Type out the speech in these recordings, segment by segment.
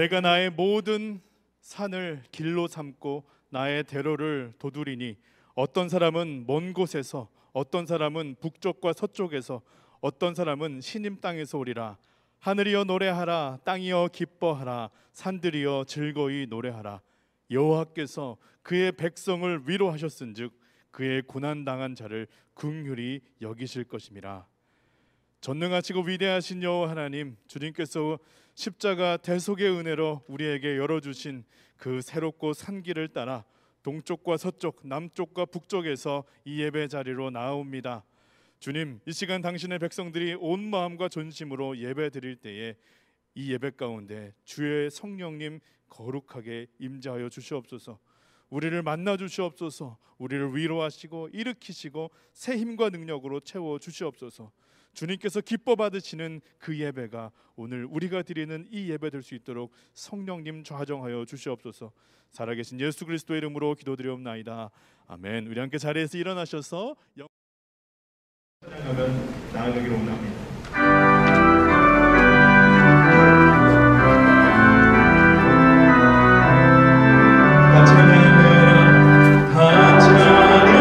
내가 나의 모든 산을 길로 삼고 나의 대로를 도두리니 어떤 사람은 먼 곳에서, 어떤 사람은 북쪽과 서쪽에서, 어떤 사람은 시님 땅에서 오리라. 하늘이여 노래하라, 땅이여 기뻐하라, 산들이여 즐거이 노래하라. 여호와께서 그의 백성을 위로하셨은즉 그의 고난 당한 자를 긍휼히 여기실 것임이라. 전능하시고 위대하신 여호와 하나님, 주님께서 십자가 대속의 은혜로 우리에게 열어주신 그 새롭고 산 길을 따라 동쪽과 서쪽, 남쪽과 북쪽에서 이 예배 자리로 나아옵니다. 주님, 이 시간 당신의 백성들이 온 마음과 전심으로 예배 드릴 때에 이 예배 가운데 주의 성령님 거룩하게 임재하여 주시옵소서. 우리를 만나 주시옵소서. 우리를 위로하시고 일으키시고 새 힘과 능력으로 채워 주시옵소서. 주님께서 기뻐 받으시는 그 예배가 오늘 우리가 드리는 이 예배 될 수 있도록 성령님 좌정하여 주시옵소서. 살아계신 예수 그리스도의 이름으로 기도드리옵나이다. 아멘. 우리 함께 자리에서 일어나셔서 찬양하면 나아가기를 원합니다. 성령으로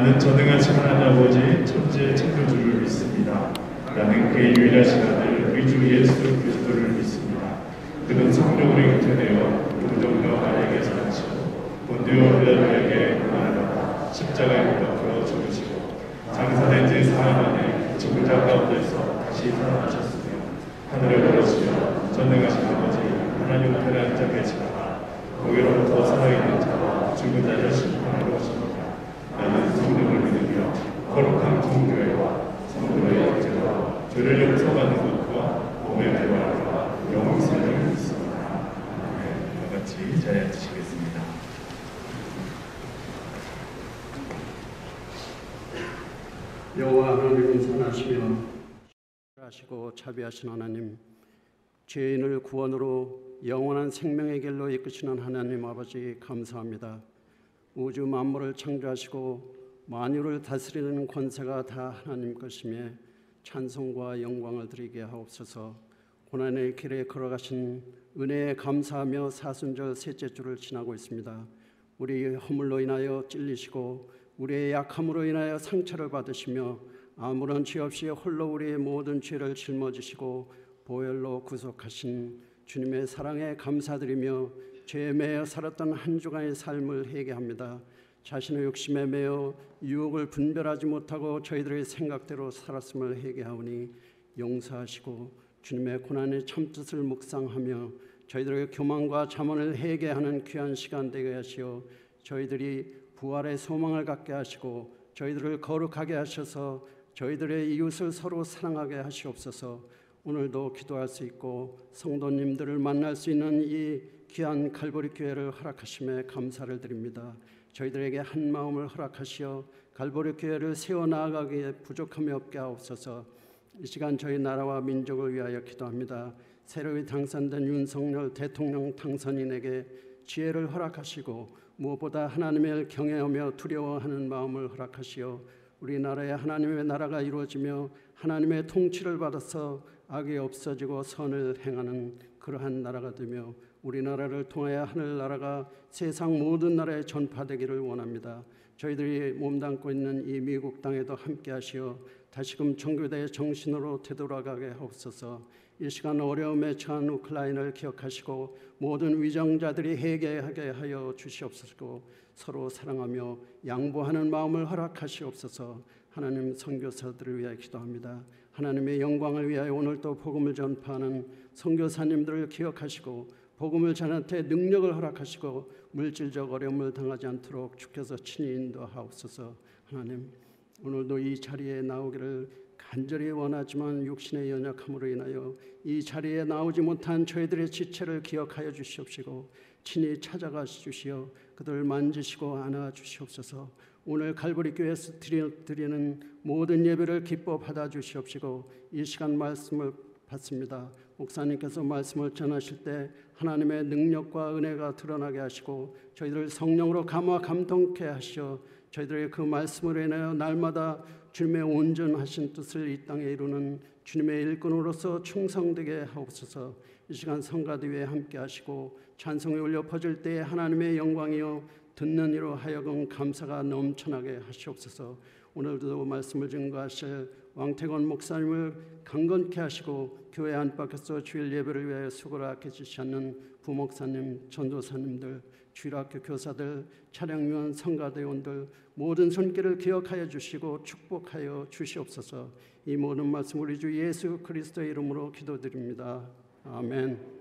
나는 전능하신 하나님 아버지 천지의 창조주를 믿습니다. 나는 그의 유일하신 아들 우리 주 예수 그리스도를 믿습니다. 그는 성령으로 잉태되어 동정녀 마리아에게서 나시고 본디오 빌라도에게 고난받아 십자가에 못 박혀 죽으시고 장사된 지 사흘 만에 죽은 자 가운데서 다시 살아나셨으며 하늘에 오르시며 전능하신 아버지 하나님 우편에 앉아 계시다가 거기로부터 살아있는 자와 죽은 자를 심판하러 오십니다. 나는 성령을 믿으며 거룩한 공교회와 성도의 형제와 죄를 용서받는 것과 몸의 배반과 영생을 믿습니다. 네, 다 같이 자리에 앉으시겠습니다. 여호와 하나님은 선하시며 하시고 자비하신 하나님, 죄인을 구원으로 영원한 생명의 길로 이끄시는 하나님 아버지 감사합니다. 우주 만물을 창조하시고 만유를 다스리는 권세가 다 하나님 것이며 찬송과 영광을 드리게 하옵소서. 고난의 길에 걸어가신 은혜에 감사하며 사순절 셋째 주를 지나고 있습니다. 우리 허물로 인하여 찔리시고 우리의 약함으로 인하여 상처를 받으시며 아무런 죄 없이 홀로 우리의 모든 죄를 짊어지시고 보혈로 구속하신 주님의 사랑에 감사드리며 죄에 매여 살았던 한 주간의 삶을 회개합니다. 자신의 욕심에 매여 유혹을 분별하지 못하고 저희들의 생각대로 살았음을 회개하오니 용서하시고 주님의 고난의 참뜻을 묵상하며 저희들의 교만과 자만을 회개하는 귀한 시간 되게 하시어 저희들이 부활의 소망을 갖게 하시고 저희들을 거룩하게 하셔서 저희들의 이웃을 서로 사랑하게 하시옵소서. 오늘도 기도할 수 있고 성도님들을 만날 수 있는 이 귀한 갈보리 교회를 허락하심에 감사를 드립니다. 저희들에게 한 마음을 허락하시어 갈보리 교회를 세워나가기에 부족함이 없게 하옵소서. 이 시간 저희 나라와 민족을 위하여 기도합니다. 새로이 당선된 윤석열 대통령 당선인에게 지혜를 허락하시고 무엇보다 하나님을 경외하며 두려워하는 마음을 허락하시어 우리나라에 하나님의 나라가 이루어지며 하나님의 통치를 받아서 악이 없어지고 선을 행하는 그러한 나라가 되며 우리나라를 통하여 하늘나라가 세상 모든 나라에 전파되기를 원합니다. 저희들이 몸담고 있는 이 미국 땅에도 함께 하시어 다시금 정교대의 정신으로 되돌아가게 하옵소서. 이 시간 어려움에 처한 우크라이나를 기억하시고 모든 위정자들이 회개하게 하여 주시옵소서. 서로 사랑하며 양보하는 마음을 허락하시옵소서. 하나님, 선교사들을 위하여 기도합니다. 하나님의 영광을 위하여 오늘도 복음을 전파하는 선교사님들을 기억하시고 복음을 전한테 능력을 허락하시고 물질적 어려움을 당하지 않도록 주께서 친히 인도하옵소서. 하나님, 오늘도 이 자리에 나오기를 간절히 원하지만 육신의 연약함으로 인하여 이 자리에 나오지 못한 저희들의 지체를 기억하여 주시옵시고 친히 찾아가 주시어 그들을 만지시고 안아 주시옵소서. 오늘 갈보리 교회에서 드리는 모든 예배를 기뻐 받아 주시옵시고 이 시간 말씀을 받습니다. 목사님께서 말씀을 전하실 때 하나님의 능력과 은혜가 드러나게 하시고 저희들을 성령으로 감화 감동케 하시어 저희들의 그 말씀으로 인하여 날마다 주님의 온전하신 뜻을 이 땅에 이루는 주님의 일꾼으로서 충성되게 하옵소서. 이 시간 성가대 위에 함께 하시고 찬송이 울려 퍼질 때에 하나님의 영광이요 듣는 이로 하여금 감사가 넘쳐나게 하시옵소서. 오늘도 말씀을 증거하실 왕태권 목사님을 강건케 하시고 교회 안팎에서 주일 예배를 위하여 수고를 아껴주시는 부목사님, 전도사님들, 주일학교 교사들, 차량위원, 성가대원들 모든 손길을 기억하여 주시고 축복하여 주시옵소서. 이 모든 말씀 우리 주 예수 그리스도의 이름으로 기도드립니다. 아멘.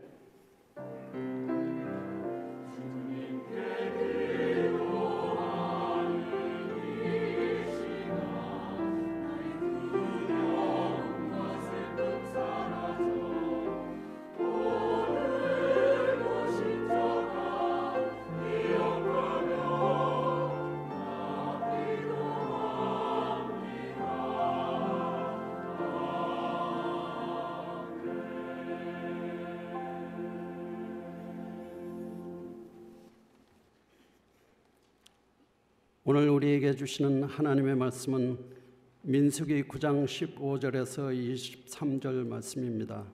오늘 우리에게 주시는 하나님의 말씀은 민수기 9장 15절에서 23절 말씀입니다.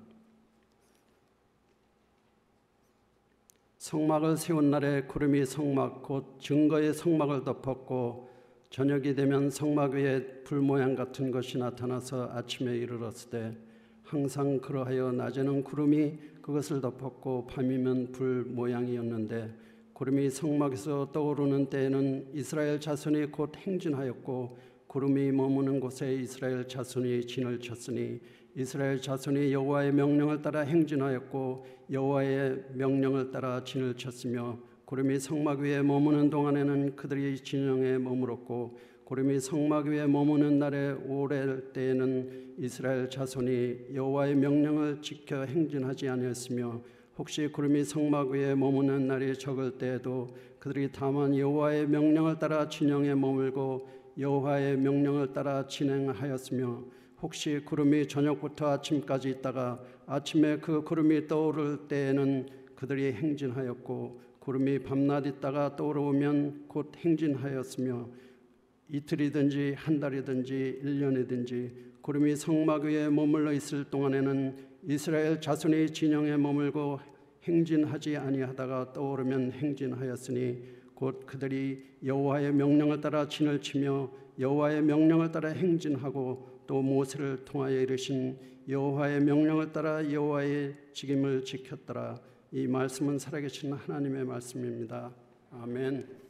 성막을 세운 날에 구름이 성막 곧 증거의 성막을 덮었고 저녁이 되면 성막 위에 불 모양 같은 것이 나타나서 아침에 이르렀을 때 항상 그러하여 낮에는 구름이 그것을 덮었고 밤이면 불 모양이었는데 구름이 성막에서 떠오르는 때에는 이스라엘 자손이 곧 행진하였고 구름이 머무는 곳에 이스라엘 자손이 진을 쳤으니 이스라엘 자손이 여호와의 명령을 따라 행진하였고 여호와의 명령을 따라 진을 쳤으며 구름이 성막 위에 머무는 동안에는 그들이 진영에 머물었고 구름이 성막 위에 머무는 날에 오래 때에는 이스라엘 자손이 여호와의 명령을 지켜 행진하지 아니했으며 혹시 구름이 성막 위에 머무는 날이 적을 때에도 그들이 다만 여호와의 명령을 따라 진영에 머물고 여호와의 명령을 따라 진행하였으며 혹시 구름이 저녁부터 아침까지 있다가 아침에 그 구름이 떠오를 때에는 그들이 행진하였고 구름이 밤낮 있다가 떠오르면 곧 행진하였으며 이틀이든지 한 달이든지 1년이든지 구름이 성막 위에 머물러 있을 동안에는 이스라엘 자손이 진영에 머물고 행진하지 아니하다가 떠오르면 행진하였으니 곧 그들이 여호와의 명령을 따라 진을 치며 여호와의 명령을 따라 행진하고 또 모세를 통하여 이르신 여호와의 명령을 따라 여호와의 직임을 지켰더라. 이 말씀은 살아계신 하나님의 말씀입니다. 아멘.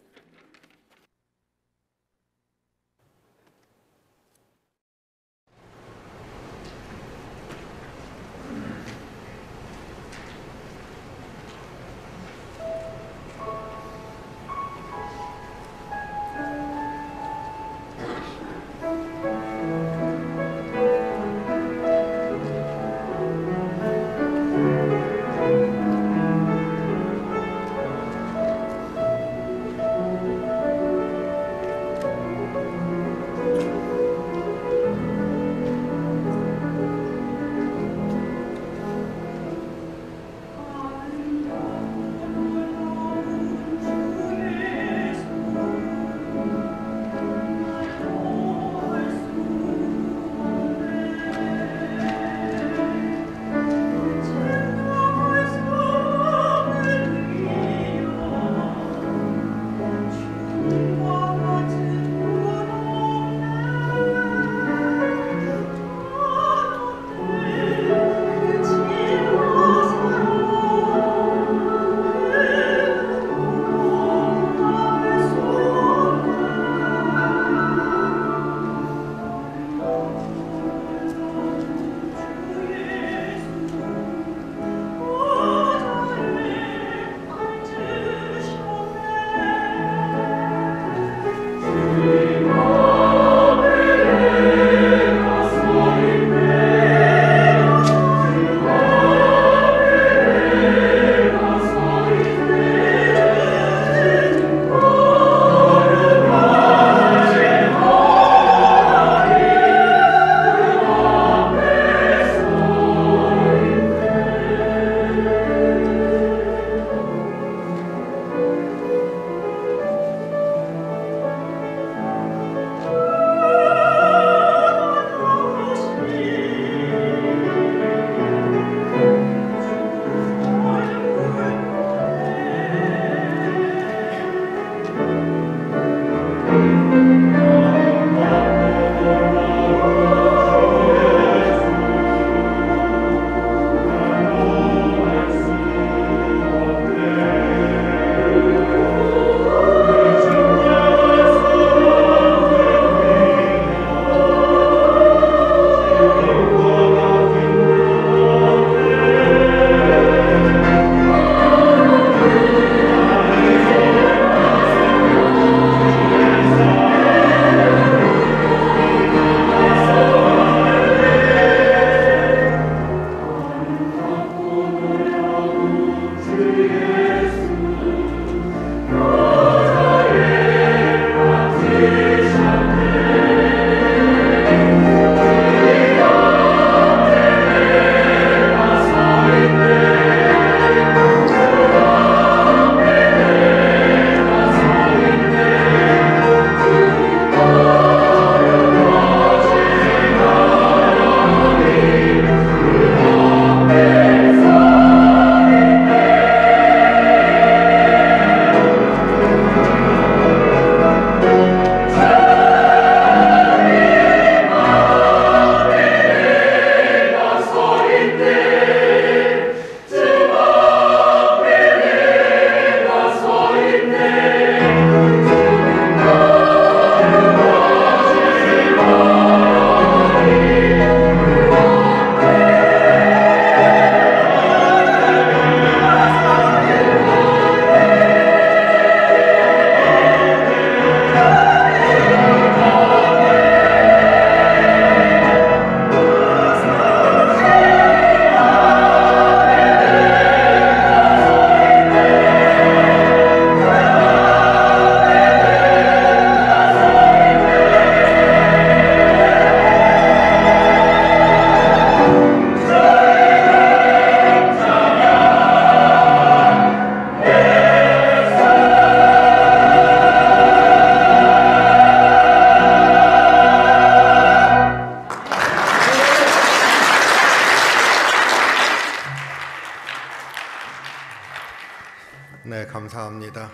감사합니다.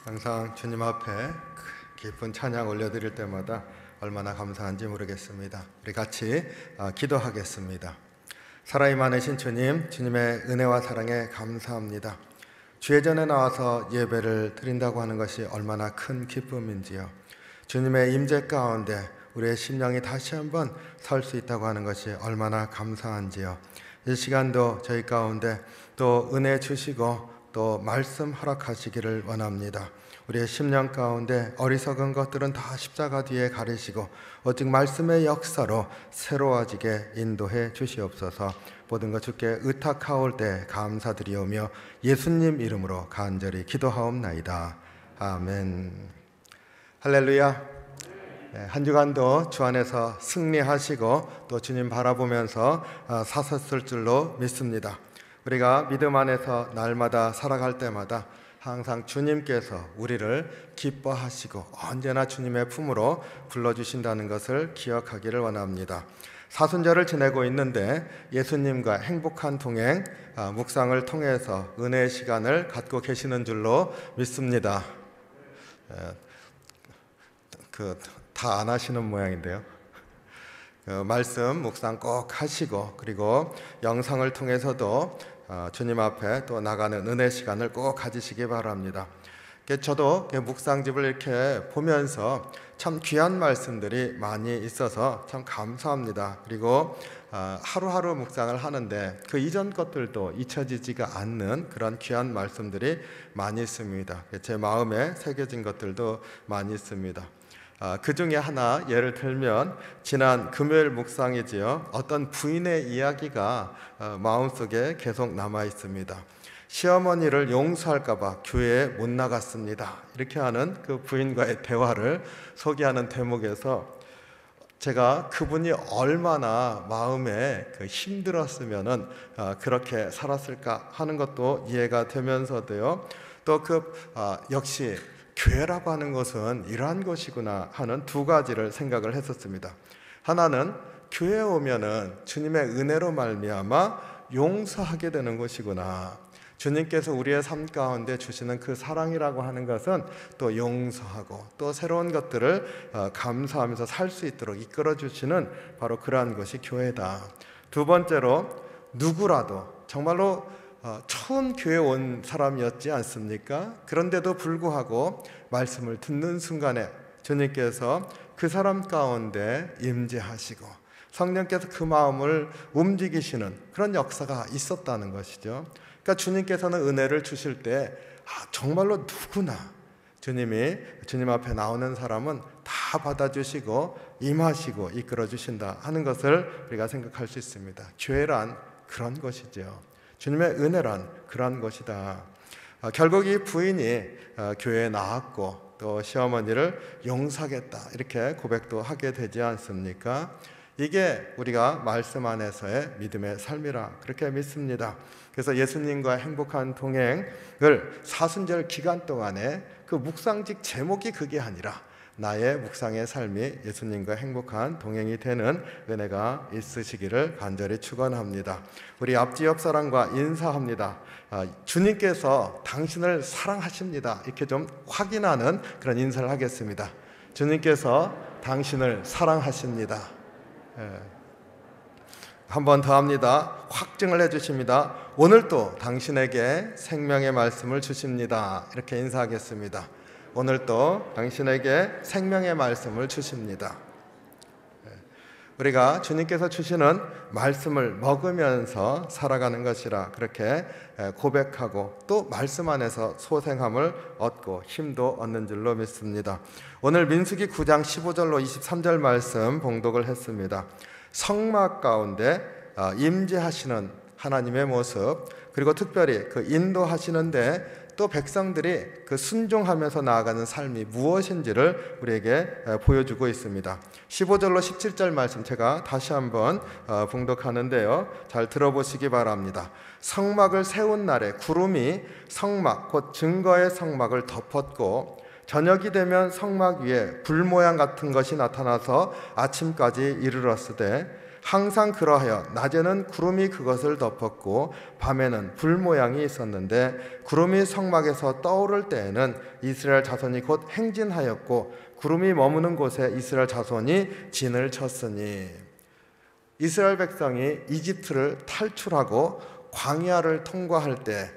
항상 주님 앞에 깊은 찬양 올려드릴 때마다 얼마나 감사한지 모르겠습니다. 우리 같이 기도하겠습니다. 살아있 많으신 주님, 주님의 은혜와 사랑에 감사합니다. 주의 전에 나와서 예배를 드린다고 하는 것이 얼마나 큰 기쁨인지요. 주님의 임재 가운데 우리의 심령이 다시 한번 설 수 있다고 하는 것이 얼마나 감사한지요. 이 시간도 저희 가운데 또 은혜 주시고 또 말씀 허락하시기를 원합니다. 우리의 심령 가운데 어리석은 것들은 다 십자가 뒤에 가리시고 오직 말씀의 역사로 새로워지게 인도해 주시옵소서. 모든 것 주께 의탁하올 때 감사드리오며 예수님 이름으로 간절히 기도하옵나이다. 아멘. 할렐루야. 한 주간도 주 안에서 승리하시고 또 주님 바라보면서 사셨을 줄로 믿습니다. 우리가 믿음 안에서 날마다 살아갈 때마다 항상 주님께서 우리를 기뻐하시고 언제나 주님의 품으로 불러주신다는 것을 기억하기를 원합니다. 사순절을 지내고 있는데 예수님과 행복한 동행 묵상을 통해서 은혜의 시간을 갖고 계시는 줄로 믿습니다. 다 안 하시는 모양인데요. 말씀 묵상 꼭 하시고 그리고 영상을 통해서도 주님 앞에 또 나가는 은혜 시간을 꼭 가지시기 바랍니다. 저도 묵상집을 이렇게 보면서 참 귀한 말씀들이 많이 있어서 참 감사합니다. 그리고 하루하루 묵상을 하는데 그 이전 것들도 잊혀지지가 않는 그런 귀한 말씀들이 많이 있습니다. 제 마음에 새겨진 것들도 많이 있습니다. 그 중에 하나 예를 들면 지난 금요일 묵상이지요. 어떤 부인의 이야기가 마음속에 계속 남아 있습니다. 시어머니를 용서할까 봐 교회에 못 나갔습니다. 이렇게 하는 그 부인과의 대화를 소개하는 대목에서 제가 그분이 얼마나 마음에 힘들었으면은 그렇게 살았을까 하는 것도 이해가 되면서도요. 또 역시 교회라고 하는 것은 이러한 것이구나 하는 두 가지를 생각을 했었습니다. 하나는 교회에 오면은 주님의 은혜로 말미암아 용서하게 되는 것이구나. 주님께서 우리의 삶 가운데 주시는 그 사랑이라고 하는 것은 또 용서하고 또 새로운 것들을 감사하면서 살 수 있도록 이끌어 주시는 바로 그러한 것이 교회다. 두 번째로 누구라도 정말로 처음 교회에 온 사람이었지 않습니까? 그런데도 불구하고 말씀을 듣는 순간에 주님께서 그 사람 가운데 임재하시고 성령께서 그 마음을 움직이시는 그런 역사가 있었다는 것이죠. 그러니까 주님께서는 은혜를 주실 때 정말로 누구나 주님이 주님 앞에 나오는 사람은 다 받아주시고 임하시고 이끌어 주신다 하는 것을 우리가 생각할 수 있습니다. 교회란 그런 것이죠. 주님의 은혜란 그런 것이다. 결국 이 부인이 교회에 나왔고 또 시어머니를 용서하겠다 이렇게 고백도 하게 되지 않습니까? 이게 우리가 말씀 안에서의 믿음의 삶이라 그렇게 믿습니다. 그래서 예수님과 행복한 동행을 사순절 기간 동안에 그 묵상직 제목이 그게 아니라 나의 묵상의 삶이 예수님과 행복한 동행이 되는 은혜가 있으시기를 간절히 축원합니다. 우리 앞지 옆 사람과 인사합니다. 주님께서 당신을 사랑하십니다. 이렇게 좀 확인하는 그런 인사를 하겠습니다. 주님께서 당신을 사랑하십니다. 한 번 더 합니다. 확증을 해주십니다. 오늘도 당신에게 생명의 말씀을 주십니다. 이렇게 인사하겠습니다. 오늘도 당신에게 생명의 말씀을 주십니다. 우리가 주님께서 주시는 말씀을 먹으면서 살아가는 것이라 그렇게 고백하고 또 말씀 안에서 소생함을 얻고 힘도 얻는 줄로 믿습니다. 오늘 민수기 9장 15절로 23절 말씀 봉독을 했습니다. 성막 가운데 임재하시는 하나님의 모습 그리고 특별히 그 인도하시는데 또 백성들이 그 순종하면서 나아가는 삶이 무엇인지를 우리에게 보여주고 있습니다. 15절로 17절 말씀 제가 다시 한번 봉독하는데요. 잘 들어보시기 바랍니다. 성막을 세운 날에 구름이 성막 곧 증거의 성막을 덮었고 저녁이 되면 성막 위에 불 모양 같은 것이 나타나서 아침까지 이르렀으되 항상 그러하여 낮에는 구름이 그것을 덮었고 밤에는 불 모양이 있었는데 구름이 성막에서 떠오를 때에는 이스라엘 자손이 곧 행진하였고 구름이 머무는 곳에 이스라엘 자손이 진을 쳤으니 이스라엘 백성이 이집트를 탈출하고 광야를 통과할 때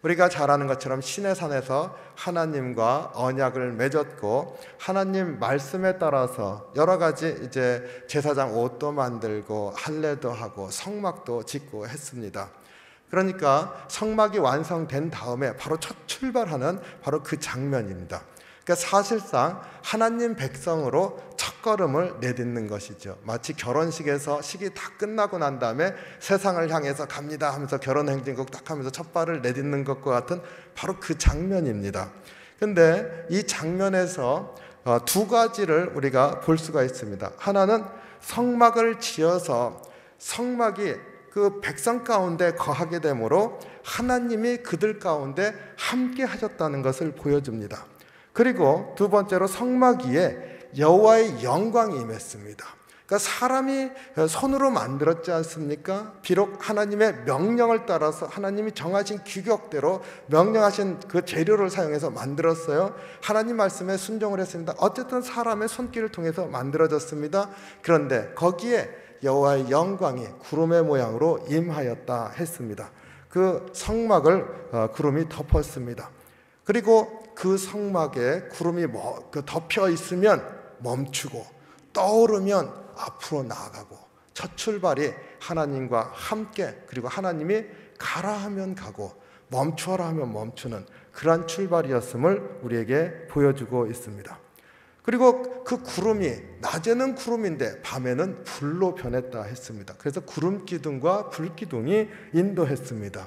우리가 잘 아는 것처럼 시내산에서 하나님과 언약을 맺었고 하나님 말씀에 따라서 여러 가지 이제 제사장 옷도 만들고 할례도 하고 성막도 짓고 했습니다. 그러니까 성막이 완성된 다음에 바로 첫 출발하는 바로 그 장면입니다. 그러니까 사실상 하나님 백성으로 첫걸음을 내딛는 것이죠. 마치 결혼식에서 식이 다 끝나고 난 다음에 세상을 향해서 갑니다 하면서 결혼행진곡 딱 하면서 첫 발을 내딛는 것과 같은 바로 그 장면입니다. 근데 이 장면에서 두 가지를 우리가 볼 수가 있습니다. 하나는 성막을 지어서 성막이 그 백성 가운데 거하게 되므로 하나님이 그들 가운데 함께 하셨다는 것을 보여줍니다. 그리고 두 번째로 성막 위에 여호와의 영광이 임했습니다. 그러니까 사람이 손으로 만들었지 않습니까? 비록 하나님의 명령을 따라서 하나님이 정하신 규격대로 명령하신 그 재료를 사용해서 만들었어요. 하나님 말씀에 순종을 했습니다. 어쨌든 사람의 손길을 통해서 만들어졌습니다. 그런데 거기에 여호와의 영광이 구름의 모양으로 임하였다 했습니다. 그 성막을 구름이 덮었습니다. 그리고 그 성막에 구름이 덮여 있으면 멈추고 떠오르면 앞으로 나아가고 첫 출발이 하나님과 함께 그리고 하나님이 가라 하면 가고 멈추어라 하면 멈추는 그러한 출발이었음을 우리에게 보여주고 있습니다. 그리고 그 구름이 낮에는 구름인데 밤에는 불로 변했다 했습니다. 그래서 구름 기둥과 불 기둥이 인도했습니다.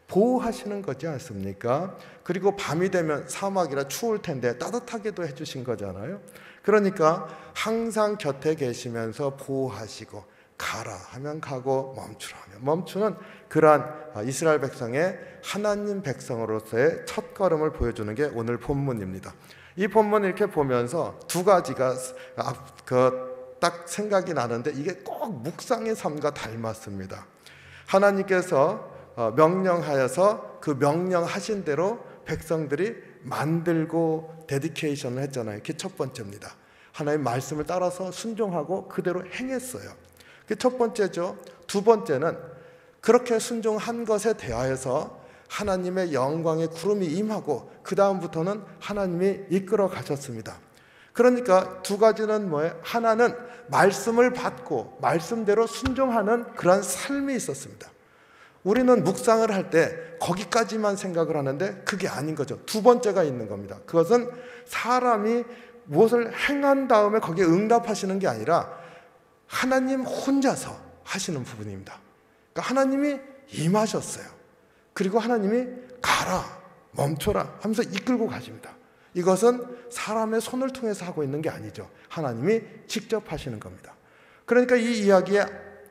보호하시는 거지 않습니까? 그리고 밤이 되면 사막이라 추울 텐데 따뜻하게도 해주신 거잖아요. 그러니까 항상 곁에 계시면서 보호하시고 가라 하면 가고 멈추라 하면 멈추는 그러한 이스라엘 백성의 하나님 백성으로서의 첫걸음을 보여주는 게 오늘 본문입니다. 이 본문 이렇게 보면서 두 가지가 딱 생각이 나는데 이게 꼭 묵상의 삶과 닮았습니다. 하나님께서 명령하여서 그 명령하신 대로 백성들이 만들고 데디케이션을 했잖아요. 그게 첫 번째입니다. 하나님 말씀을 따라서 순종하고 그대로 행했어요. 그게 첫 번째죠. 두 번째는 그렇게 순종한 것에 대하여서 하나님의 영광의 구름이 임하고 그 다음부터는 하나님이 이끌어 가셨습니다. 그러니까 두 가지는 뭐예요? 하나는 말씀을 받고 말씀대로 순종하는 그런 삶이 있었습니다. 우리는 묵상을 할 때 거기까지만 생각을 하는데 그게 아닌 거죠. 두 번째가 있는 겁니다. 그것은 사람이 무엇을 행한 다음에 거기에 응답하시는 게 아니라 하나님 혼자서 하시는 부분입니다. 그러니까 하나님이 임하셨어요. 그리고 하나님이 가라, 멈춰라 하면서 이끌고 가십니다. 이것은 사람의 손을 통해서 하고 있는 게 아니죠. 하나님이 직접 하시는 겁니다. 그러니까 이 이야기의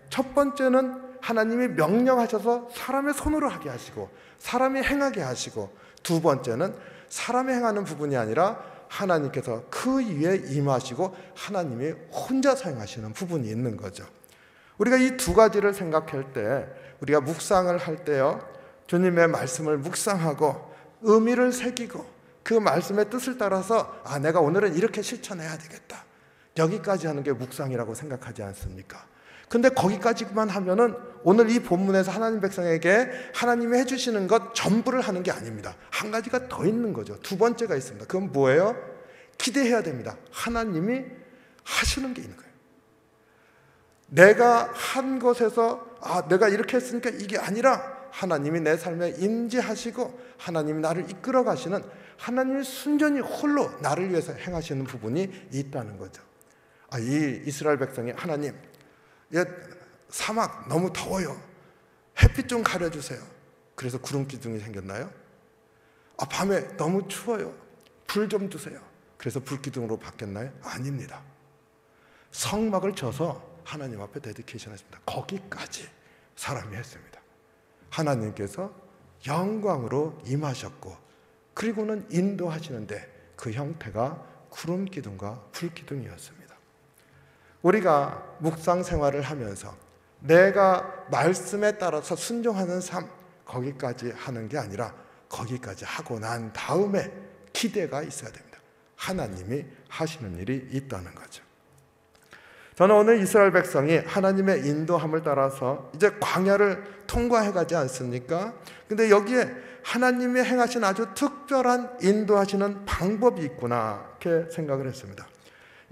첫 번째는 하나님이 명령하셔서 사람의 손으로 하게 하시고 사람이 행하게 하시고 두 번째는 사람이 행하는 부분이 아니라 하나님께서 그 위에 임하시고 하나님이 혼자 사용하시는 부분이 있는 거죠. 우리가 이 두 가지를 생각할 때 우리가 묵상을 할 때요 주님의 말씀을 묵상하고 의미를 새기고 그 말씀의 뜻을 따라서 내가 오늘은 이렇게 실천해야 되겠다 여기까지 하는 게 묵상이라고 생각하지 않습니까? 근데 거기까지만 하면은 오늘 이 본문에서 하나님 백성에게 하나님이 해주시는 것 전부를 하는 게 아닙니다. 한 가지가 더 있는 거죠. 두 번째가 있습니다. 그건 뭐예요? 기대해야 됩니다. 하나님이 하시는 게 있는 거예요. 내가 한 것에서 내가 이렇게 했으니까 이게 아니라 하나님이 내 삶에 임재하시고 하나님이 나를 이끌어 가시는 하나님이 순전히 홀로 나를 위해서 행하시는 부분이 있다는 거죠. 이 이스라엘 백성이 하나님 사막 너무 더워요. 햇빛 좀 가려주세요. 그래서 구름 기둥이 생겼나요? 밤에 너무 추워요. 불 좀 주세요. 그래서 불 기둥으로 바뀌었나요? 아닙니다. 성막을 쳐서 하나님 앞에 데디케이션 했습니다. 거기까지 사람이 했습니다. 하나님께서 영광으로 임하셨고 그리고는 인도하시는데 그 형태가 구름 기둥과 불 기둥이었습니다. 우리가 묵상 생활을 하면서 내가 말씀에 따라서 순종하는 삶, 거기까지 하는 게 아니라 거기까지 하고 난 다음에 기대가 있어야 됩니다. 하나님이 하시는 일이 있다는 거죠. 저는 오늘 이스라엘 백성이 하나님의 인도함을 따라서 이제 광야를 통과해 가지 않습니까? 근데 여기에 하나님이 행하신 아주 특별한 인도하시는 방법이 있구나, 이렇게 생각을 했습니다.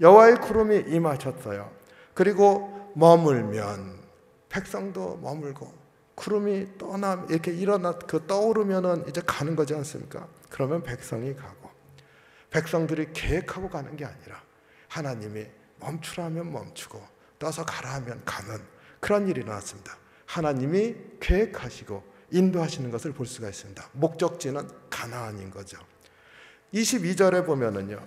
여호와의 구름이 임하셨어요. 그리고 머물면 백성도 머물고, 구름이 이렇게 떠오르면은 이제 가는 거지 않습니까? 그러면 백성이 가고, 백성들이 계획하고 가는 게 아니라 하나님이 멈추라면 멈추고 떠서 가라 하면 가는 그런 일이 일어났습니다. 하나님이 계획하시고 인도하시는 것을 볼 수가 있습니다. 목적지는 가나안인 거죠. 22절에 보면은요,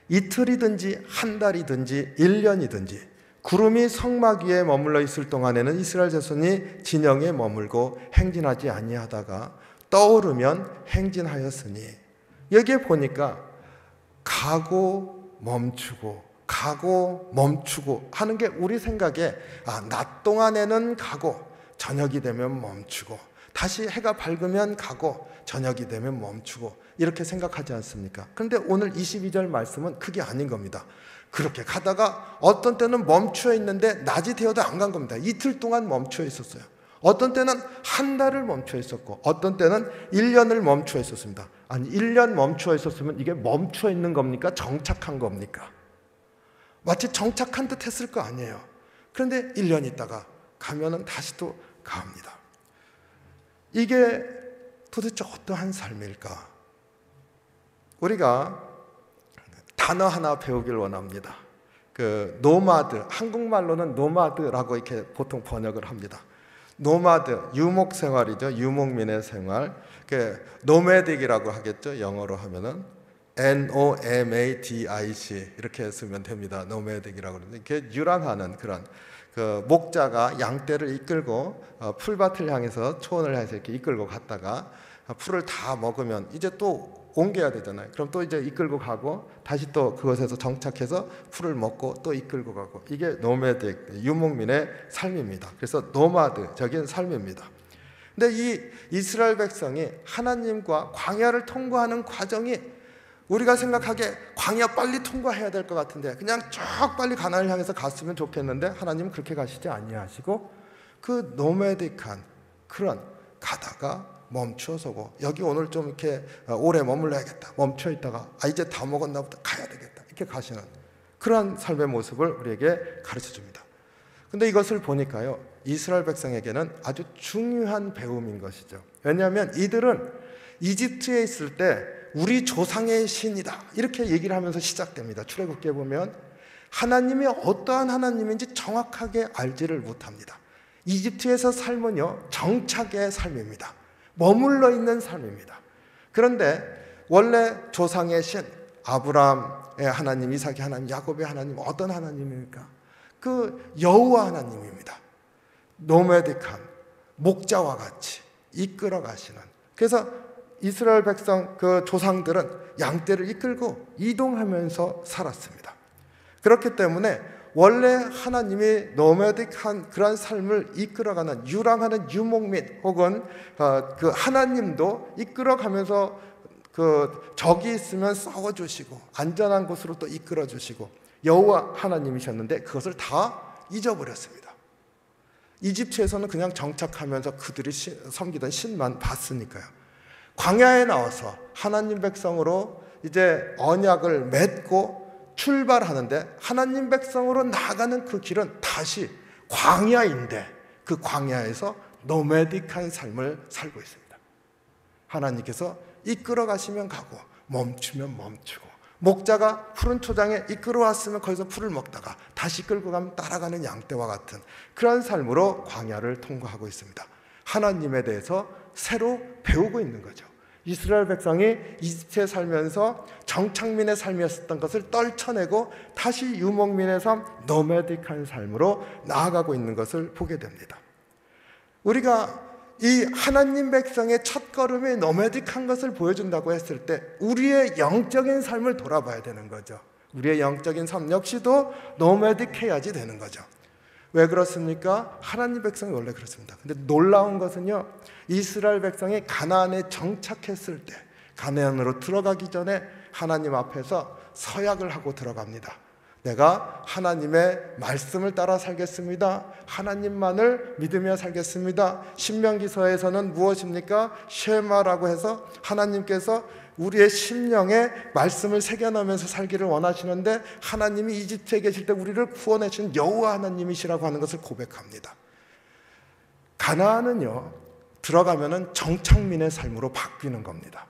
이틀이든지 한 달이든지 1년이든지 구름이 성막 위에 머물러 있을 동안에는 이스라엘 자손이 진영에 머물고 행진하지 아니하다가 떠오르면 행진하였으니, 여기에 보니까 가고 멈추고 가고 멈추고 하는 게 우리 생각에 낮 동안에는 가고 저녁이 되면 멈추고, 다시 해가 밝으면 가고 저녁이 되면 멈추고, 이렇게 생각하지 않습니까? 그런데 오늘 22절 말씀은 그게 아닌 겁니다. 그렇게 가다가 어떤 때는 멈추어 있는데 낮이 되어도 안 간 겁니다. 이틀 동안 멈추어 있었어요. 어떤 때는 한 달을 멈추어 있었고, 어떤 때는 1년을 멈추어 있었습니다. 아니, 1년 멈추어 있었으면 이게 멈추어 있는 겁니까? 정착한 겁니까? 마치 정착한 듯 했을 거 아니에요. 그런데 1년 있다가 가면은 다시 또 갑니다. 이게 도대체 어떠한 삶일까? 우리가 단어 하나 배우길 원합니다. 노마드, 한국말로는 노마드라고 이렇게 보통 번역을 합니다. 노마드, 유목 생활이죠. 유목민의 생활. 노매딕이라고 하겠죠. 영어로 하면은 NOMADIC 이렇게 쓰면 됩니다. 노매딕이라고 그러는데, 이렇게 유랑하는 그런 목자가 양떼를 이끌고 풀밭을 향해서 초원을 향해서 이렇게 이끌고 갔다가 풀을 다 먹으면 이제 또 옮겨야 되잖아요. 그럼 또 이제 이끌고 가고 다시 또 그것에서 정착해서 풀을 먹고 또 이끌고 가고, 이게 노매딕, 유목민의 삶입니다. 그래서 노마드적인 삶입니다. 근데 이 이스라엘 백성이 하나님과 광야를 통과하는 과정이 우리가 생각하기에 광야 빨리 통과해야 될 것 같은데 그냥 쭉 빨리 가나안을 향해서 갔으면 좋겠는데 하나님은 그렇게 가시지 아니하시고 그 노매딕한 그런 가다가 멈추어 서고, 여기 오늘 좀 이렇게 오래 머물러야겠다, 멈춰 있다가 이제 다 먹었나 보다, 가야 되겠다, 이렇게 가시는 그런 삶의 모습을 우리에게 가르쳐 줍니다. 근데 이것을 보니까요, 이스라엘 백성에게는 아주 중요한 배움인 것이죠. 왜냐하면 이들은 이집트에 있을 때 우리 조상의 신이다, 이렇게 얘기를 하면서 시작됩니다. 출애굽기에 보면 하나님이 어떠한 하나님인지 정확하게 알지를 못합니다. 이집트에서 삶은요, 정착의 삶입니다. 머물러 있는 삶입니다. 그런데 원래 조상의 신, 아브라함의 하나님, 이삭의 하나님, 야곱의 하나님, 어떤 하나님입니까? 그 여호와 하나님입니다. 노매딕한 목자와 같이 이끌어 가시는. 그래서 이스라엘 백성 그 조상들은 양떼를 이끌고 이동하면서 살았습니다. 그렇기 때문에 원래 하나님이 노매딕한 그런 삶을 이끌어가는 유랑하는 유목민 혹은 그 하나님도 이끌어가면서 그 적이 있으면 싸워주시고 안전한 곳으로 또 이끌어주시고 여호와 하나님이셨는데 그것을 다 잊어버렸습니다. 이집트에서는 그냥 정착하면서 그들이 섬기던 신만 봤으니까요. 광야에 나와서 하나님 백성으로 이제 언약을 맺고 출발하는데 하나님 백성으로 나아가는 그 길은 다시 광야인데 그 광야에서 노매딕한 삶을 살고 있습니다. 하나님께서 이끌어 가시면 가고 멈추면 멈추고, 목자가 푸른 초장에 이끌어 왔으면 거기서 풀을 먹다가 다시 끌고 가면 따라가는 양떼와 같은 그런 삶으로 광야를 통과하고 있습니다. 하나님에 대해서 새로 배우고 있는 거죠. 이스라엘 백성이 이집트에 살면서 정착민의 삶이었던 것을 떨쳐내고 다시 유목민의 삶, 노매딕한 삶으로 나아가고 있는 것을 보게 됩니다. 우리가 이 하나님 백성의 첫걸음이 노매딕한 것을 보여준다고 했을 때 우리의 영적인 삶을 돌아봐야 되는 거죠. 우리의 영적인 삶 역시도 노매딕해야지 되는 거죠. 왜 그렇습니까? 하나님 백성이 원래 그렇습니다. 근데 놀라운 것은요, 이스라엘 백성이 가나안에 정착했을 때, 가나안으로 들어가기 전에 하나님 앞에서 서약을 하고 들어갑니다. 내가 하나님의 말씀을 따라 살겠습니다. 하나님만을 믿으며 살겠습니다. 신명기서에서는 무엇입니까? 쉐마라고 해서 하나님께서 우리의 심령에 말씀을 새겨넣으면서 살기를 원하시는데, 하나님이 이집트에 계실 때 우리를 구원해 주신 여호와 하나님이시라고 하는 것을 고백합니다. 가나안은요, 들어가면은 정착민의 삶으로 바뀌는 겁니다.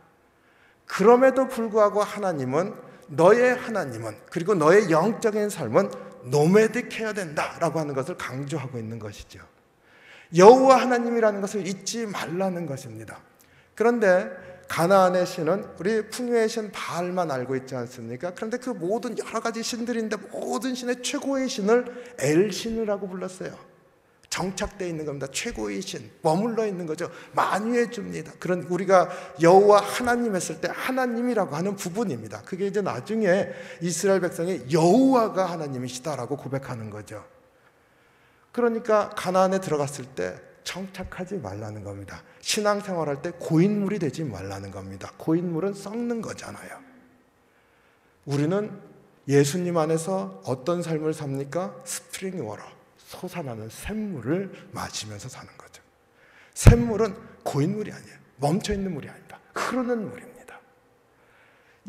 그럼에도 불구하고 하나님은, 너의 하나님은, 그리고 너의 영적인 삶은 노매딕해야 된다라고 하는 것을 강조하고 있는 것이죠. 여호와 하나님이라는 것을 잊지 말라는 것입니다. 그런데 가나안의 신은 우리 풍요의 신 바알만 알고 있지 않습니까? 그런데 그 모든 여러 가지 신들인데 모든 신의 최고의 신을 엘신이라고 불렀어요. 정착되어 있는 겁니다. 최고의 신, 머물러 있는 거죠. 만유해 줍니다. 그런, 우리가 여호와 하나님 했을 때 하나님이라고 하는 부분입니다. 그게 이제 나중에 이스라엘 백성이 여호와가 하나님이시다라고 고백하는 거죠. 그러니까 가나안에 들어갔을 때 정착하지 말라는 겁니다. 신앙생활할 때 고인물이 되지 말라는 겁니다. 고인물은 썩는 거잖아요. 우리는 예수님 안에서 어떤 삶을 삽니까? 스프링 워터, 솟아나는 샘물을 마시면서 사는 거죠. 샘물은 고인물이 아니에요. 멈춰있는 물이 아닙니다. 흐르는 물입니다.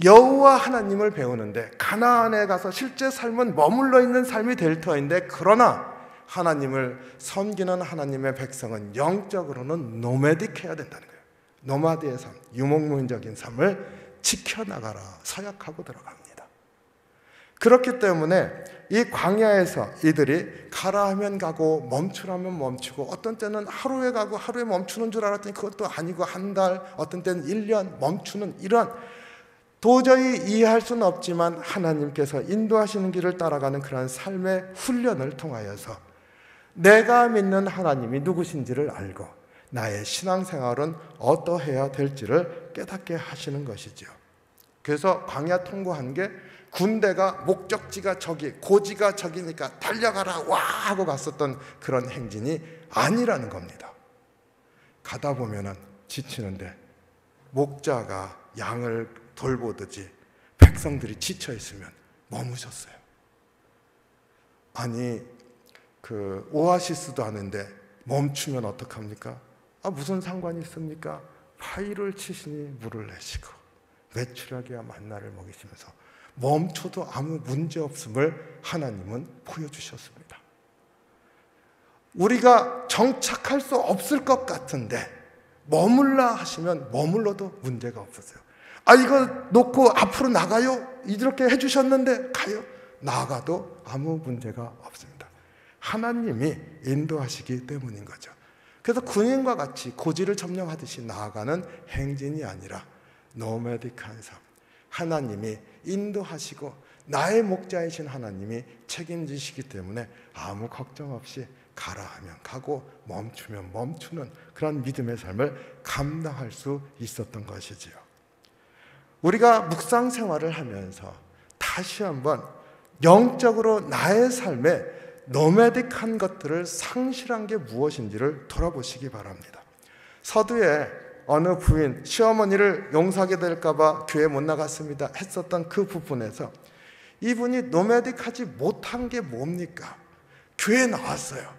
여호와 하나님을 배우는데, 가나안에 가서 실제 삶은 머물러 있는 삶이 될 터인데, 그러나 하나님을 섬기는 하나님의 백성은 영적으로는 노매딕해야 된다는 거예요. 노마드의 삶, 유목민적인 삶을 지켜나가라 서약하고 들어갑니다. 그렇기 때문에 이 광야에서 이들이 가라 하면 가고 멈추라면 멈추고, 어떤 때는 하루에 가고 하루에 멈추는 줄 알았더니 그것도 아니고 한 달, 어떤 때는 1년 멈추는, 이런 도저히 이해할 수는 없지만 하나님께서 인도하시는 길을 따라가는 그런 삶의 훈련을 통하여서 내가 믿는 하나님이 누구신지를 알고 나의 신앙생활은 어떠해야 될지를 깨닫게 하시는 것이죠. 그래서 광야 통과한 게 군대가 목적지가 저기, 고지가 저기니까 달려가라 와 하고 갔었던 그런 행진이 아니라는 겁니다. 가다 보면은 지치는데 목자가 양을 돌보듯이 백성들이 지쳐 있으면 머무셨어요. 아니, 그 오아시스도 하는데 멈추면 어떡합니까? 무슨 상관이 있습니까? 파이를 치시니 물을 내시고 메추라기와 만나를 먹이시면서 멈춰도 아무 문제 없음을 하나님은 보여주셨습니다. 우리가 정착할 수 없을 것 같은데 머물라 하시면 머물러도 문제가 없었어요. 이거 놓고 앞으로 나가요? 이렇게 해주셨는데 가요? 나가도 아무 문제가 없습니다. 하나님이 인도하시기 때문인 거죠. 그래서 군인과 같이 고지를 점령하듯이 나아가는 행진이 아니라 노매딕한 삶, 하나님이 인도하시고 나의 목자이신 하나님이 책임지시기 때문에 아무 걱정 없이 가라 하면 가고 멈추면 멈추는 그런 믿음의 삶을 감당할 수 있었던 것이지요. 우리가 묵상 생활을 하면서 다시 한번 영적으로 나의 삶에 노매딕한 것들을 상실한 게 무엇인지를 돌아보시기 바랍니다. 서두에 어느 부인, 시어머니를 용서하게 될까 봐 교회 못 나갔습니다 했었던 그 부분에서 이분이 노매딕하지 못한 게 뭡니까? 교회에 나왔어요.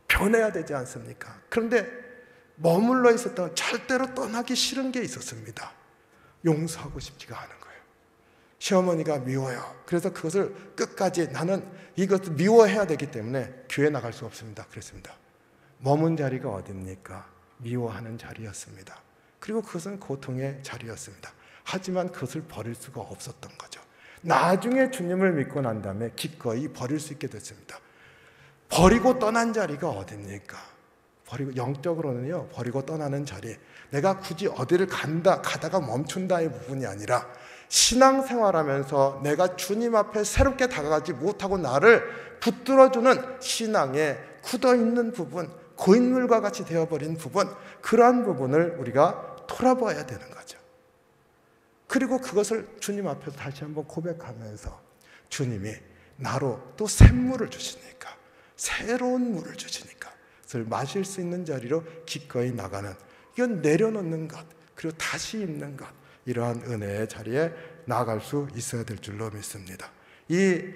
변해야 되지 않습니까? 그런데 머물러 있었던, 절대로 떠나기 싫은 게 있었습니다. 용서하고 싶지가 않은 거예요. 시어머니가 미워요. 그래서 그것을 끝까지 나는 이것을 미워해야 되기 때문에 교회 나갈 수 없습니다. 그랬습니다. 머문 자리가 어딥니까? 미워하는 자리였습니다. 그리고 그것은 고통의 자리였습니다. 하지만 그것을 버릴 수가 없었던 거죠. 나중에 주님을 믿고 난 다음에 기꺼이 버릴 수 있게 됐습니다. 버리고 떠난 자리가 어딥니까? 버리고, 영적으로는요, 버리고 떠나는 자리, 내가 굳이 어디를 가다가 멈춘다의 부분이 아니라 신앙생활하면서 내가 주님 앞에 새롭게 다가가지 못하고 나를 붙들어주는 신앙에 굳어있는 부분, 고인물과 같이 되어버린 부분, 그러한 부분을 우리가 돌아봐야 되는 거죠. 그리고 그것을 주님 앞에서 다시 한번 고백하면서 주님이 나로 또 샘물을 주시니까 새로운 물을 주시니까 그것을 마실 수 있는 자리로 기꺼이 나가는, 이건 내려놓는 것, 그리고 다시 입는 것, 이러한 은혜의 자리에 나아갈 수 있어야 될 줄로 믿습니다. 이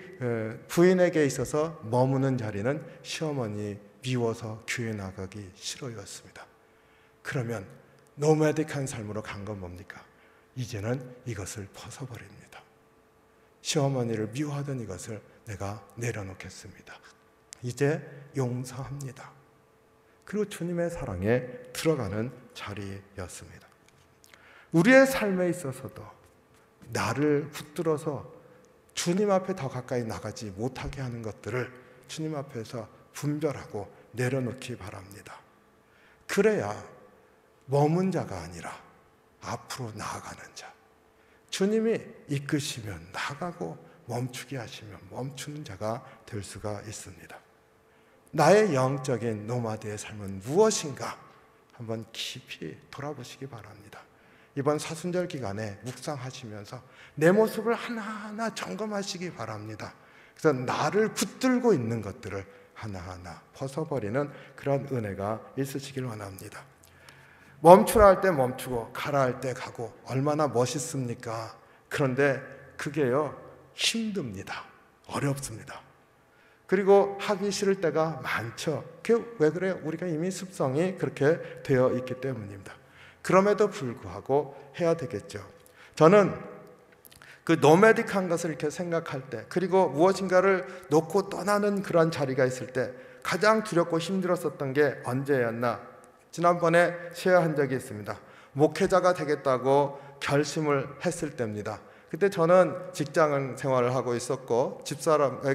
부인에게 있어서 머무는 자리는 시어머니 미워서 교회 나가기 싫어였습니다. 그러면 노매딕한 삶으로 간 건 뭡니까? 이제는 이것을 벗어버립니다. 시어머니를 미워하던 이것을 내가 내려놓겠습니다. 이제 용서합니다. 그리고 주님의 사랑에 들어가는 자리였습니다. 우리의 삶에 있어서도 나를 붙들어서 주님 앞에 더 가까이 나가지 못하게 하는 것들을 주님 앞에서 분별하고 내려놓기 바랍니다. 그래야 머문 자가 아니라 앞으로 나아가는 자, 주님이 이끄시면 나가고 멈추게 하시면 멈추는 자가 될 수가 있습니다. 나의 영적인 노마드의 삶은 무엇인가 한번 깊이 돌아보시기 바랍니다. 이번 사순절 기간에 묵상하시면서 내 모습을 하나하나 점검하시기 바랍니다. 그래서 나를 붙들고 있는 것들을 하나하나 벗어버리는 그런 은혜가 있으시길 원합니다. 멈추라 할 때 멈추고 가라 할 때 가고 얼마나 멋있습니까? 그런데 그게요, 힘듭니다. 어렵습니다. 그리고 하기 싫을 때가 많죠. 그게 왜 그래요? 우리가 이미 습성이 그렇게 되어 있기 때문입니다. 그럼에도 불구하고 해야 되겠죠. 저는 그 노매딕한 것을 이렇게 생각할 때, 그리고 무엇인가를 놓고 떠나는 그런 자리가 있을 때 가장 두렵고 힘들었었던 게 언제였나? 지난번에 쉐어한 적이 있습니다. 목회자가 되겠다고 결심을 했을 때입니다. 그때 저는 직장 생활을 하고 있었고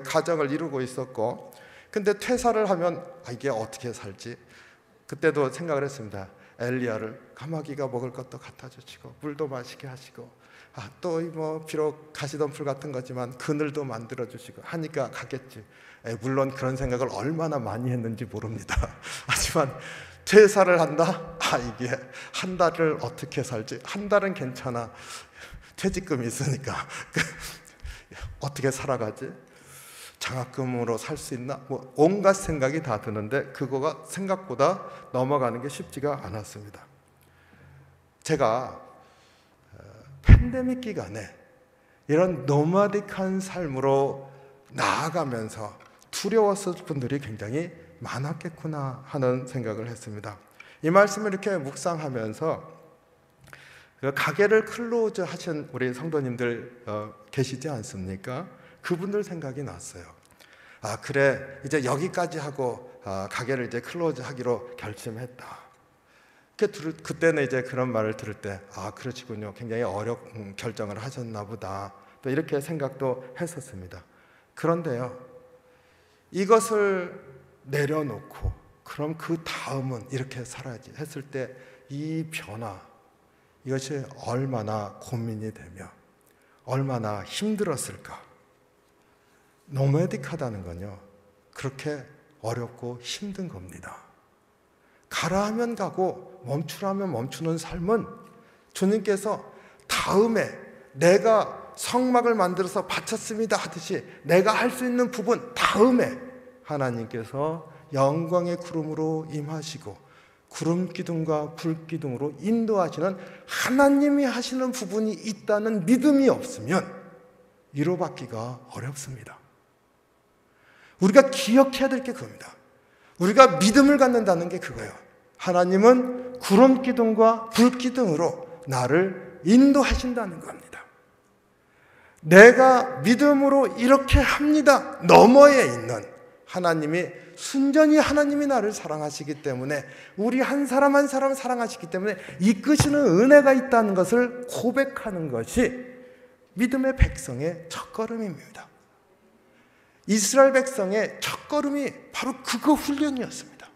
가정을 이루고 있었고, 근데 퇴사를 하면 이게 어떻게 살지? 그때도 생각을 했습니다. 엘리야를 까마귀가 먹을 것도 갖다 주시고 물도 마시게 하시고, 또 뭐 비록 가시덤불 같은 거지만 그늘도 만들어 주시고 하니까 가겠지. 물론 그런 생각을 얼마나 많이 했는지 모릅니다. 하지만 퇴사를 한다? 이게 한 달을 어떻게 살지? 한 달은 괜찮아. 퇴직금이 있으니까 어떻게 살아가지? 장학금으로 살 수 있나? 뭐 온갖 생각이 다 드는데 그거가 생각보다 넘어가는 게 쉽지가 않았습니다. 제가 팬데믹 기간에 이런 노마딕한 삶으로 나아가면서 두려웠을 분들이 굉장히 많았겠구나 하는 생각을 했습니다. 이 말씀을 이렇게 묵상하면서 가게를 클로즈 하신 우리 성도님들 계시지 않습니까? 그분들 생각이 났어요. 그래, 이제 여기까지 하고 가게를 이제 클로즈 하기로 결심했다. 그때는 이제 그런 말을 들을 때 그러시군요. 굉장히 어려운 결정을 하셨나 보다. 또 이렇게 생각도 했었습니다. 그런데요, 이것을 내려놓고 그럼 그 다음은 이렇게 살아야지 했을 때 이 변화, 이것이 얼마나 고민이 되며 얼마나 힘들었을까. 노매딕하다는 건요, 그렇게 어렵고 힘든 겁니다. 가라 하면 가고 멈추라 하면 멈추는 삶은 주님께서 다음에 내가 성막을 만들어서 바쳤습니다 하듯이 내가 할 수 있는 부분 다음에 하나님께서 영광의 구름으로 임하시고 구름 기둥과 불 기둥으로 인도하시는 하나님이 하시는 부분이 있다는 믿음이 없으면 위로받기가 어렵습니다. 우리가 기억해야 될 게 그겁니다. 우리가 믿음을 갖는다는 게 그거예요. 하나님은 구름 기둥과 불 기둥으로 나를 인도하신다는 겁니다. 내가 믿음으로 이렇게 합니다 너머에 있는 하나님이, 순전히 하나님이 나를 사랑하시기 때문에, 우리 한 사람 한 사람 사랑하시기 때문에 이끄시는 은혜가 있다는 것을 고백하는 것이 믿음의 백성의 첫걸음입니다. 이스라엘 백성의 첫걸음이 바로 그거 훈련이었습니다.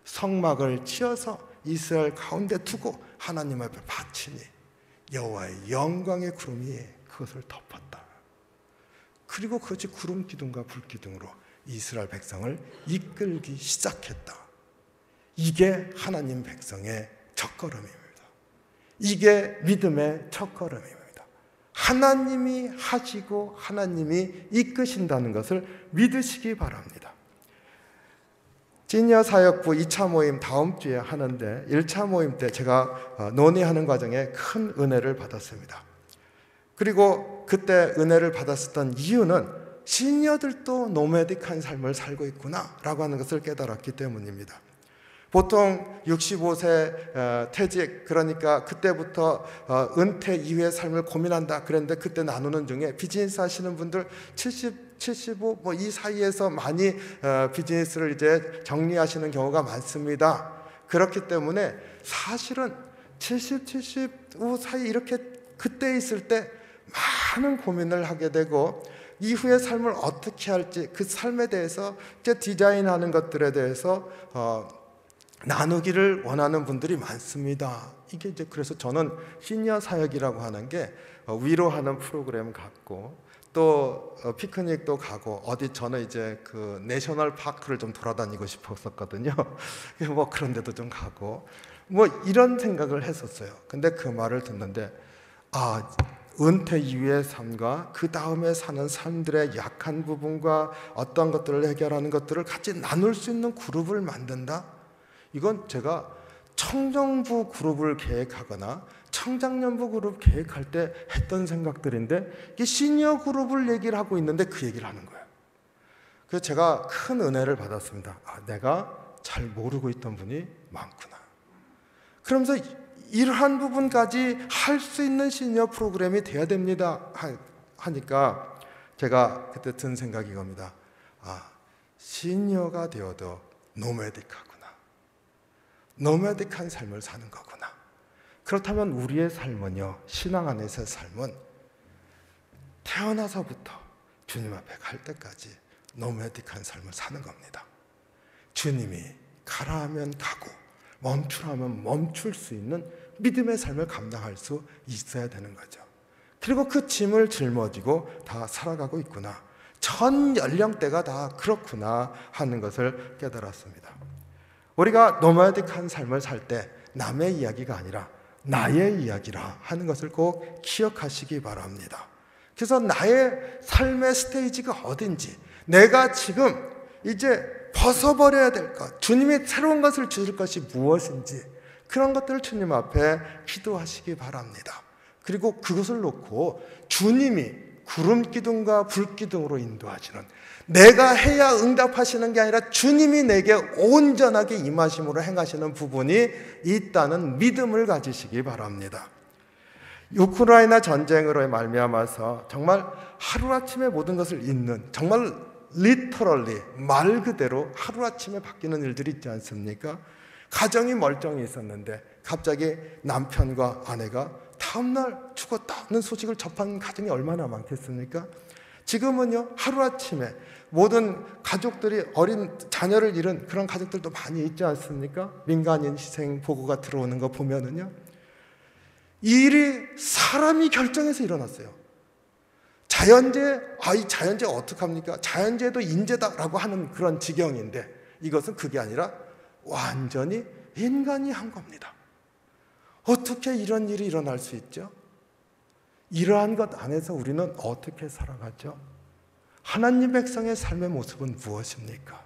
성막을 지어서 이스라엘 가운데 두고 하나님 앞에 바치니 여호와의 영광의 구름이 그것을 덮었다. 그리고 그것이 구름 기둥과 불 기둥으로 이스라엘 백성을 이끌기 시작했다. 이게 하나님 백성의 첫걸음입니다. 이게 믿음의 첫걸음입니다. 하나님이 하시고 하나님이 이끄신다는 것을 믿으시기 바랍니다. 시니어 사역부 2차 모임 다음 주에 하는데 1차 모임 때 제가 논의하는 과정에 큰 은혜를 받았습니다. 그리고 그때 은혜를 받았었던 이유는 시니어들도 노매딕한 삶을 살고 있구나 라고 하는 것을 깨달았기 때문입니다. 보통 65세 퇴직, 그러니까 그때부터 은퇴 이후의 삶을 고민한다 그랬는데, 그때 나누는 중에 비즈니스 하시는 분들 70, 75 뭐 이 사이에서 많이 비즈니스를 이제 정리하시는 경우가 많습니다. 그렇기 때문에 사실은 70, 75 사이 이렇게 그때 있을 때 많은 고민을 하게 되고, 이후의 삶을 어떻게 할지 그 삶에 대해서 이제 디자인하는 것들에 대해서 나누기를 원하는 분들이 많습니다. 이게 이제 그래서 저는 시니어 사역이라고 하는 게 위로하는 프로그램 같고, 또 피크닉도 가고, 어디 저는 이제 그 내셔널 파크를 좀 돌아다니고 싶었었거든요. 뭐 그런 데도 좀 가고 뭐 이런 생각을 했었어요. 근데 그 말을 듣는데, 은퇴 이후의 삶과 그 다음에 사는 삶들의 약한 부분과 어떤 것들을 해결하는 것들을 같이 나눌 수 있는 그룹을 만든다? 이건 제가 청정부 그룹을 계획하거나 청장년부 그룹 계획할 때 했던 생각들인데, 이게 시니어 그룹을 얘기를 하고 있는데 그 얘기를 하는 거예요. 그래서 제가 큰 은혜를 받았습니다. 내가 잘 모르고 있던 분이 많구나. 그러면서 이러한 부분까지 할 수 있는 시니어 프로그램이 돼야 됩니다 하니까 제가 그때 든 생각이 이겁니다. 시니어가 되어도 노매딕하구나. 노매딕한 삶을 사는 거구나. 그렇다면 우리의 삶은요, 신앙 안에서의 삶은 태어나서부터 주님 앞에 갈 때까지 노매딕한 삶을 사는 겁니다. 주님이 가라 하면 가고 멈추라 하면 멈출 수 있는 믿음의 삶을 감당할 수 있어야 되는 거죠. 그리고 그 짐을 짊어지고 다 살아가고 있구나. 전 연령대가 다 그렇구나 하는 것을 깨달았습니다. 우리가 노매딕한 삶을 살 때 남의 이야기가 아니라 나의 이야기라 하는 것을 꼭 기억하시기 바랍니다. 그래서 나의 삶의 스테이지가 어딘지, 내가 지금 이제 벗어버려야 될 것, 주님이 새로운 것을 주실 것이 무엇인지, 그런 것들을 주님 앞에 기도하시기 바랍니다. 그리고 그것을 놓고 주님이 구름 기둥과 불 기둥으로 인도하시는, 내가 해야 응답하시는 게 아니라 주님이 내게 온전하게 임하심으로 행하시는 부분이 있다는 믿음을 가지시기 바랍니다. 우크라이나 전쟁으로 말미암아서 정말 하루아침에 모든 것을 잃는, 정말 리터럴리 말 그대로 하루아침에 바뀌는 일들이 있지 않습니까? 가정이 멀쩡히 있었는데 갑자기 남편과 아내가 다음날 죽었다는 소식을 접한 가정이 얼마나 많겠습니까? 지금은요, 하루아침에 모든 가족들이 어린 자녀를 잃은 그런 가족들도 많이 있지 않습니까? 민간인 희생 보고가 들어오는 거 보면은요, 이 일이 사람이 결정해서 일어났어요. 자연재해, 이 자연재해 어떡합니까? 자연재해도 인재다라고 하는 그런 지경인데, 이것은 그게 아니라 완전히 인간이 한 겁니다. 어떻게 이런 일이 일어날 수 있죠? 이러한 것 안에서 우리는 어떻게 살아가죠? 하나님 백성의 삶의 모습은 무엇입니까?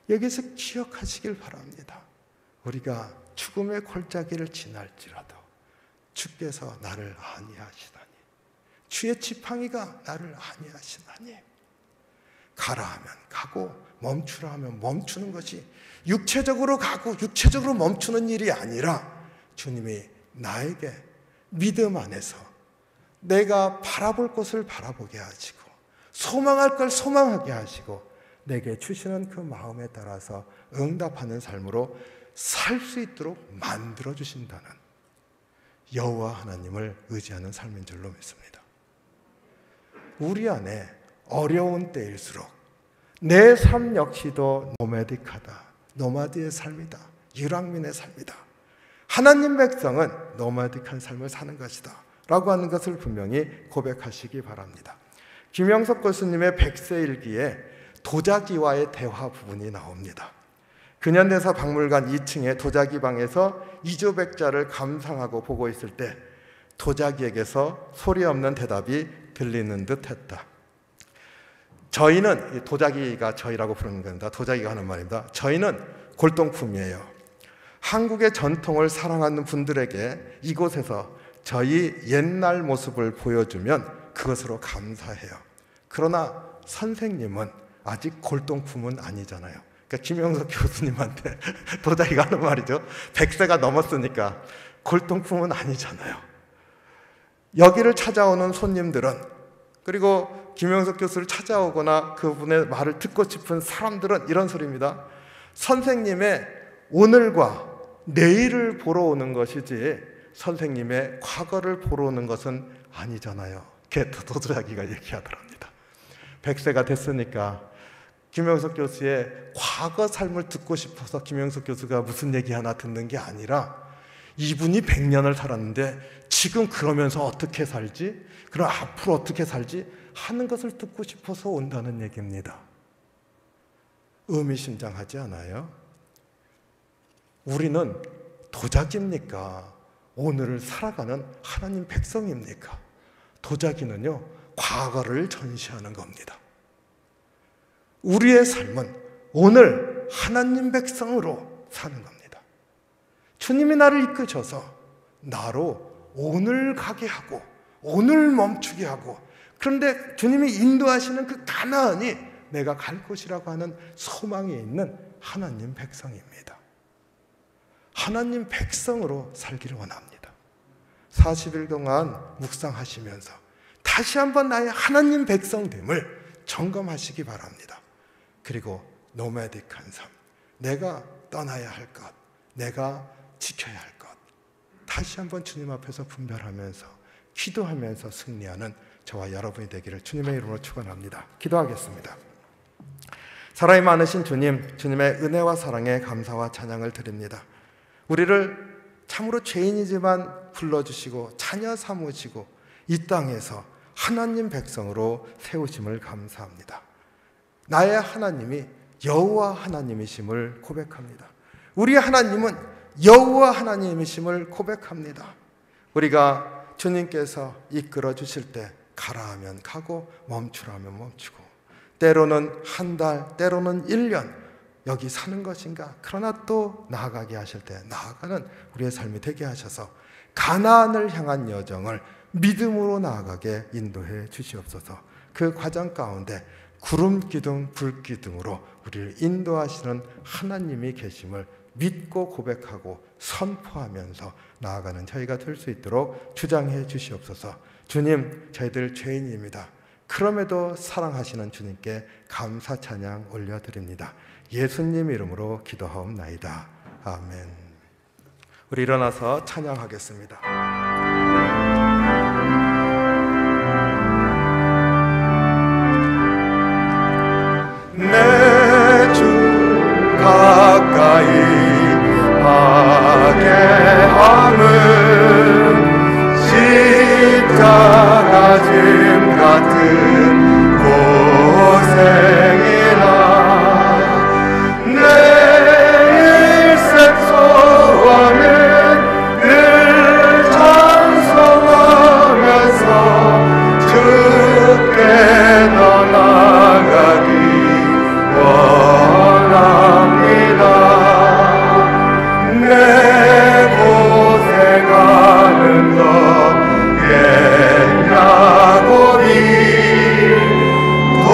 여기서 기억하시길 바랍니다. 우리가 죽음의 골짜기를 지날지라도 주께서 나를 안위하시다니, 주의 지팡이가 나를 안위하시다니, 가라 하면 가고 멈추라 하면 멈추는 것이 육체적으로 가고 육체적으로 멈추는 일이 아니라, 주님이 나에게 믿음 안에서 내가 바라볼 것을 바라보게 하시고 소망할 걸 소망하게 하시고 내게 주시는 그 마음에 따라서 응답하는 삶으로 살 수 있도록 만들어 주신다는 여호와 하나님을 의지하는 삶인 줄로 믿습니다. 우리 안에 어려운 때일수록 내 삶 역시도 노매딕하다, 노마드의 삶이다, 유랑민의 삶이다, 하나님 백성은 노마딕한 삶을 사는 것이다 라고 하는 것을 분명히 고백하시기 바랍니다. 김영석 교수님의 백세일기에 도자기와의 대화 부분이 나옵니다. 근현대사 박물관 2층의 도자기 방에서 이조백자를 감상하고 보고 있을 때 도자기에게서 소리 없는 대답이 들리는 듯 했다. 저희는, 도자기가 저희라고 부르는 겁니다. 도자기가 하는 말입니다. 저희는 골동품이에요. 한국의 전통을 사랑하는 분들에게 이곳에서 저희 옛날 모습을 보여주면 그것으로 감사해요. 그러나 선생님은 아직 골동품은 아니잖아요. 그러니까 김영석 교수님한테 도자기가 하는 말이죠. 100세가 넘었으니까 골동품은 아니잖아요. 여기를 찾아오는 손님들은, 그리고 김영석 교수를 찾아오거나 그분의 말을 듣고 싶은 사람들은 이런 소리입니다. 선생님의 오늘과 내일을 보러 오는 것이지 선생님의 과거를 보러 오는 것은 아니잖아요. 도자기가 얘기하더랍니다. 100세가 됐으니까 김영석 교수의 과거 삶을 듣고 싶어서 김영석 교수가 무슨 얘기 하나 듣는 게 아니라, 이분이 100년을 살았는데 지금 그러면서 어떻게 살지? 그럼 앞으로 어떻게 살지? 하는 것을 듣고 싶어서 온다는 얘기입니다. 의미심장하지 않아요? 우리는 도자기입니까? 오늘을 살아가는 하나님 백성입니까? 도자기는요, 과거를 전시하는 겁니다. 우리의 삶은 오늘 하나님 백성으로 사는 겁니다. 주님이 나를 이끄셔서 나로 오늘 가게 하고 오늘 멈추게 하고, 그런데 주님이 인도하시는 그 가나안이 내가 갈 곳이라고 하는 소망이 있는 하나님 백성입니다. 하나님 백성으로 살기를 원합니다. 40일 동안 묵상하시면서 다시 한번 나의 하나님 백성됨을 점검하시기 바랍니다. 그리고 노매딕한 삶, 내가 떠나야 할 것, 내가 지켜야 할 것, 다시 한번 주님 앞에서 분별하면서 기도하면서 승리하는 저와 여러분이 되기를 주님의 이름으로 축원합니다. 기도하겠습니다. 사랑이 많으신 주님, 주님의 은혜와 사랑에 감사와 찬양을 드립니다. 우리를 참으로 죄인이지만 불러주시고 자녀 삼으시고 이 땅에서 하나님 백성으로 세우심을 감사합니다. 나의 하나님이 여호와 하나님이심을 고백합니다. 우리 하나님은 여호와 하나님이심을 고백합니다. 우리가 주님께서 이끌어 주실 때 가라 하면 가고 멈추라 하면 멈추고, 때로는 한 달, 때로는 1년 여기 사는 것인가, 그러나 또 나아가게 하실 때 나아가는 우리의 삶이 되게 하셔서 가나안을 향한 여정을 믿음으로 나아가게 인도해 주시옵소서. 그 과정 가운데 구름 기둥, 불 기둥으로 우리를 인도하시는 하나님이 계심을 믿고 고백하고 선포하면서 나아가는 저희가 될 수 있도록 주장해 주시옵소서. 주님, 저희들 죄인입니다. 그럼에도 사랑하시는 주님께 감사 찬양 올려드립니다. 예수님 이름으로 기도하옵나이다. 아멘. 우리 일어나서 찬양하겠습니다. 내 주 가까이 하게 함은 십자가 짐 같은 고생이라, 내 일생 소원은 늘 찬송하면서 주께 더 나아가기 원합니다. 내 고생하는 것 겠냐고니 돌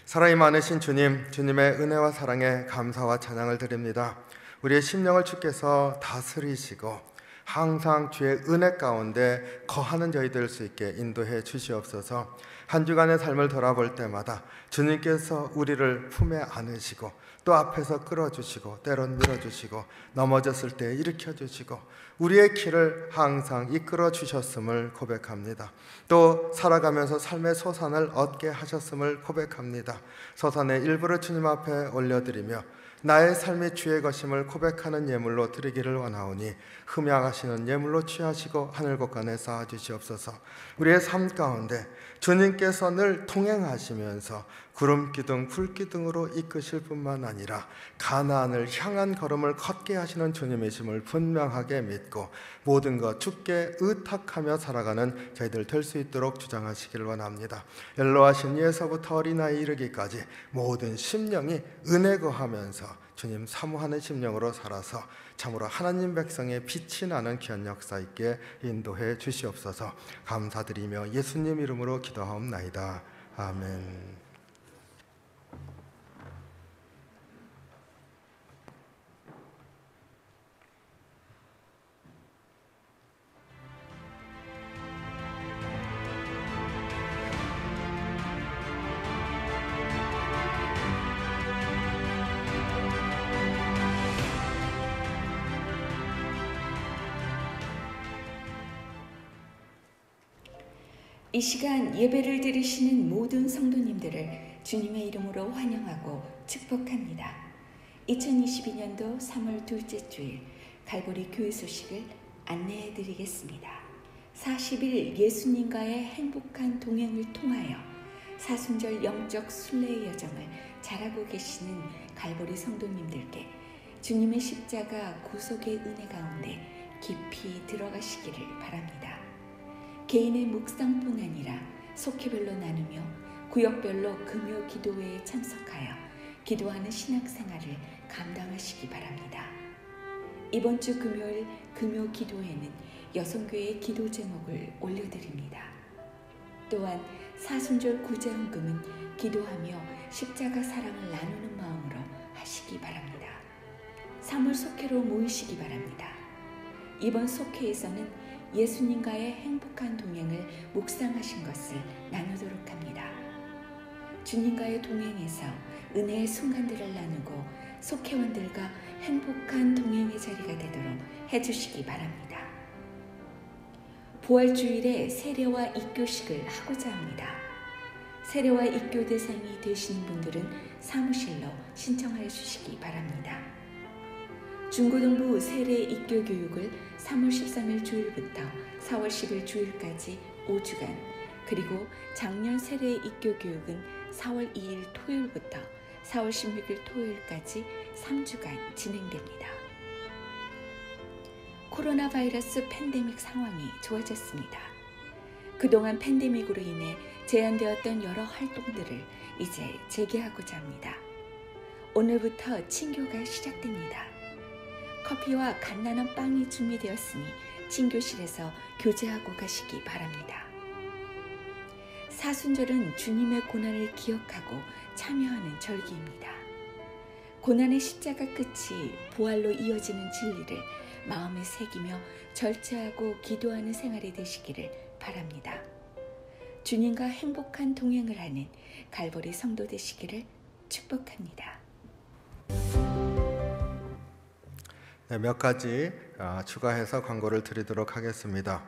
사랑이 많으신 주님, 주님의 은혜와 사랑에 감사와 찬양을 드립니다. 우리의 심령을 주께서 다스리시고 항상 주의 은혜 가운데 거하는 저희 될 수 있게 인도해 주시옵소서. 한 주간의 삶을 돌아볼 때마다 주님께서 우리를 품에 안으시고 또 앞에서 끌어주시고 때론 밀어주시고 넘어졌을 때 일으켜주시고 우리의 길을 항상 이끌어 주셨음을 고백합니다. 또 살아가면서 삶의 소산을 얻게 하셨음을 고백합니다. 소산의 일부를 주님 앞에 올려드리며 나의 삶이 주의 것임을 고백하는 예물로 드리기를 원하오니 흠양하시는 예물로 취하시고 하늘 곳간에 쌓아주시옵소서. 우리의 삶 가운데 주님께서 늘 통행하시면서 구름 기둥 불 기둥으로 이끄실 뿐만 아니라 가나안을 향한 걸음을 걷게 하시는 주님이심을 분명하게 믿고 모든 것 주께 의탁하며 살아가는 저희들 될 수 있도록 주장하시기를 원합니다. 연로하신 예서부터 어린아이 이르기까지 모든 심령이 은혜 거하면서 주님 사모하는 심령으로 살아서 참으로 하나님 백성의 빛이 나는 귀한 역사 있게 인도해 주시옵소서. 감사드리며 예수님 이름으로 기도하옵나이다. 아멘. 이 시간 예배를 드리시는 모든 성도님들을 주님의 이름으로 환영하고 축복합니다. 2022년도 3월 둘째 주일 갈보리 교회 소식을 안내해 드리겠습니다. 40일 예수님과의 행복한 동행을 통하여 사순절 영적 순례의 여정을 잘하고 계시는 갈보리 성도님들께 주님의 십자가 구속의 은혜 가운데 깊이 들어가시기를 바랍니다. 개인의 묵상뿐 아니라 속회별로 나누며 구역별로 금요 기도회에 참석하여 기도하는 신앙생활을 감당하시기 바랍니다. 이번 주 금요일 금요 기도회는 여성교회의 기도 제목을 올려드립니다. 또한 사순절 구제헌금은 기도하며 십자가 사랑을 나누는 마음으로 하시기 바랍니다. 3월 속회로 모이시기 바랍니다. 이번 속회에서는 예수님과의 행복한 동행을 묵상하신 것을 나누도록 합니다. 주님과의 동행에서 은혜의 순간들을 나누고 속회원들과 행복한 동행의 자리가 되도록 해주시기 바랍니다. 부활주일에 세례와 입교식을 하고자 합니다. 세례와 입교 대상이 되시는 분들은 사무실로 신청하여 주시기 바랍니다. 중고등부 세례 입교 교육을 3월 13일 주일부터 4월 10일 주일까지 5주간, 그리고 작년 세례 입교 교육은 4월 2일 토요일부터 4월 16일 토요일까지 3주간 진행됩니다. 코로나 바이러스 팬데믹 상황이 좋아졌습니다. 그동안 팬데믹으로 인해 제한되었던 여러 활동들을 이제 재개하고자 합니다. 오늘부터 친교가 시작됩니다. 커피와 갓난한 빵이 준비되었으니 친교실에서 교제하고 가시기 바랍니다. 사순절은 주님의 고난을 기억하고 참여하는 절기입니다. 고난의 십자가 끝이 부활로 이어지는 진리를 마음에 새기며 절제하고 기도하는 생활이 되시기를 바랍니다. 주님과 행복한 동행을 하는 갈보리 성도 되시기를 축복합니다. 네, 몇 가지 추가해서 광고를 드리도록 하겠습니다.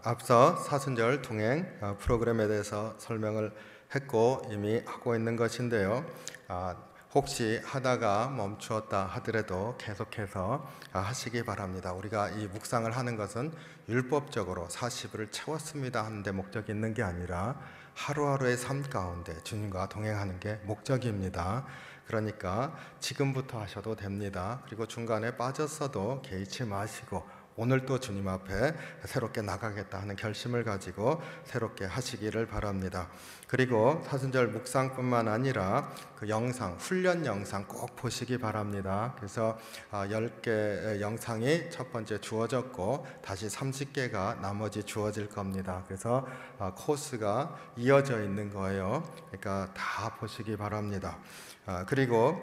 앞서 사순절 동행 프로그램에 대해서 설명을 했고 이미 하고 있는 것인데요. 혹시 하다가 멈추었다 하더라도 계속해서 하시기 바랍니다. 우리가 이 묵상을 하는 것은 율법적으로 40일을 채웠습니다 하는데 목적이 있는 게 아니라 하루하루의 삶 가운데 주님과 동행하는 게 목적입니다. 그러니까 지금부터 하셔도 됩니다. 그리고 중간에 빠졌어도 개의치 마시고 오늘 또 주님 앞에 새롭게 나가겠다 하는 결심을 가지고 새롭게 하시기를 바랍니다. 그리고 사순절 묵상뿐만 아니라 그 영상, 훈련 영상 꼭 보시기 바랍니다. 그래서 10개 영상이 첫 번째 주어졌고 다시 30개가 나머지 주어질 겁니다. 그래서 코스가 이어져 있는 거예요. 그러니까 다 보시기 바랍니다. 그리고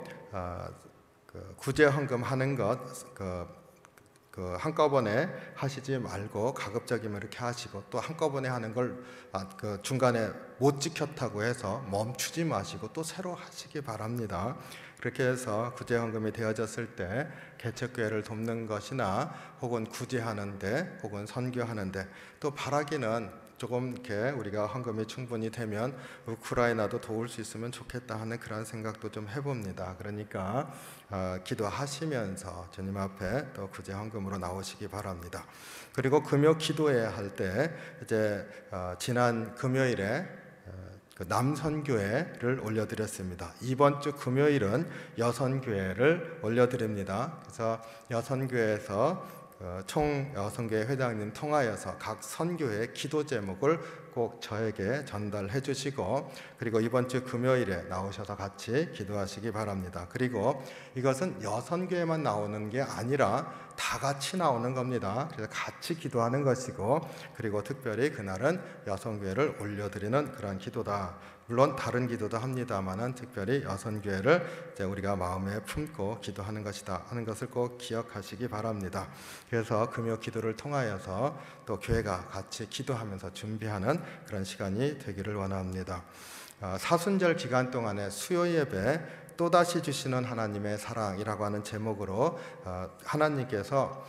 그 구제 헌금 하는 것 한꺼번에 하시지 말고 가급적이면 이렇게 하시고, 또 한꺼번에 하는 걸 그 중간에 못 지켰다고 해서 멈추지 마시고 또 새로 하시기 바랍니다. 그렇게 해서 구제헌금이 되어졌을 때 개척교회를 돕는 것이나 혹은 구제하는데 혹은 선교하는데, 또 바라기는 조금 이렇게 우리가 헌금이 충분히 되면 우크라이나도 도울 수 있으면 좋겠다 하는 그런 생각도 좀 해봅니다. 그러니까 기도하시면서 주님 앞에 또 구제 헌금으로 나오시기 바랍니다. 그리고 금요 기도회 할 때 이제 지난 금요일에 그 남선교회를 올려드렸습니다. 이번 주 금요일은 여선교회를 올려드립니다. 그래서 여선교회에서 총 여선교회 회장님 통하여서 각 선교회 기도 제목을 꼭 저에게 전달해 주시고, 그리고 이번 주 금요일에 나오셔서 같이 기도하시기 바랍니다. 그리고 이것은 여선교회만 나오는 게 아니라 다 같이 나오는 겁니다. 그래서 같이 기도하는 것이고, 그리고 특별히 그날은 여선교회를 올려드리는 그런 기도다. 물론 다른 기도도 합니다만은 특별히 여선교회를 이제 우리가 마음에 품고 기도하는 것이다 하는 것을 꼭 기억하시기 바랍니다. 그래서 금요 기도를 통하여서 또 교회가 같이 기도하면서 준비하는 그런 시간이 되기를 원합니다. 사순절 기간 동안에 수요 예배 또다시 주시는 하나님의 사랑이라고 하는 제목으로 하나님께서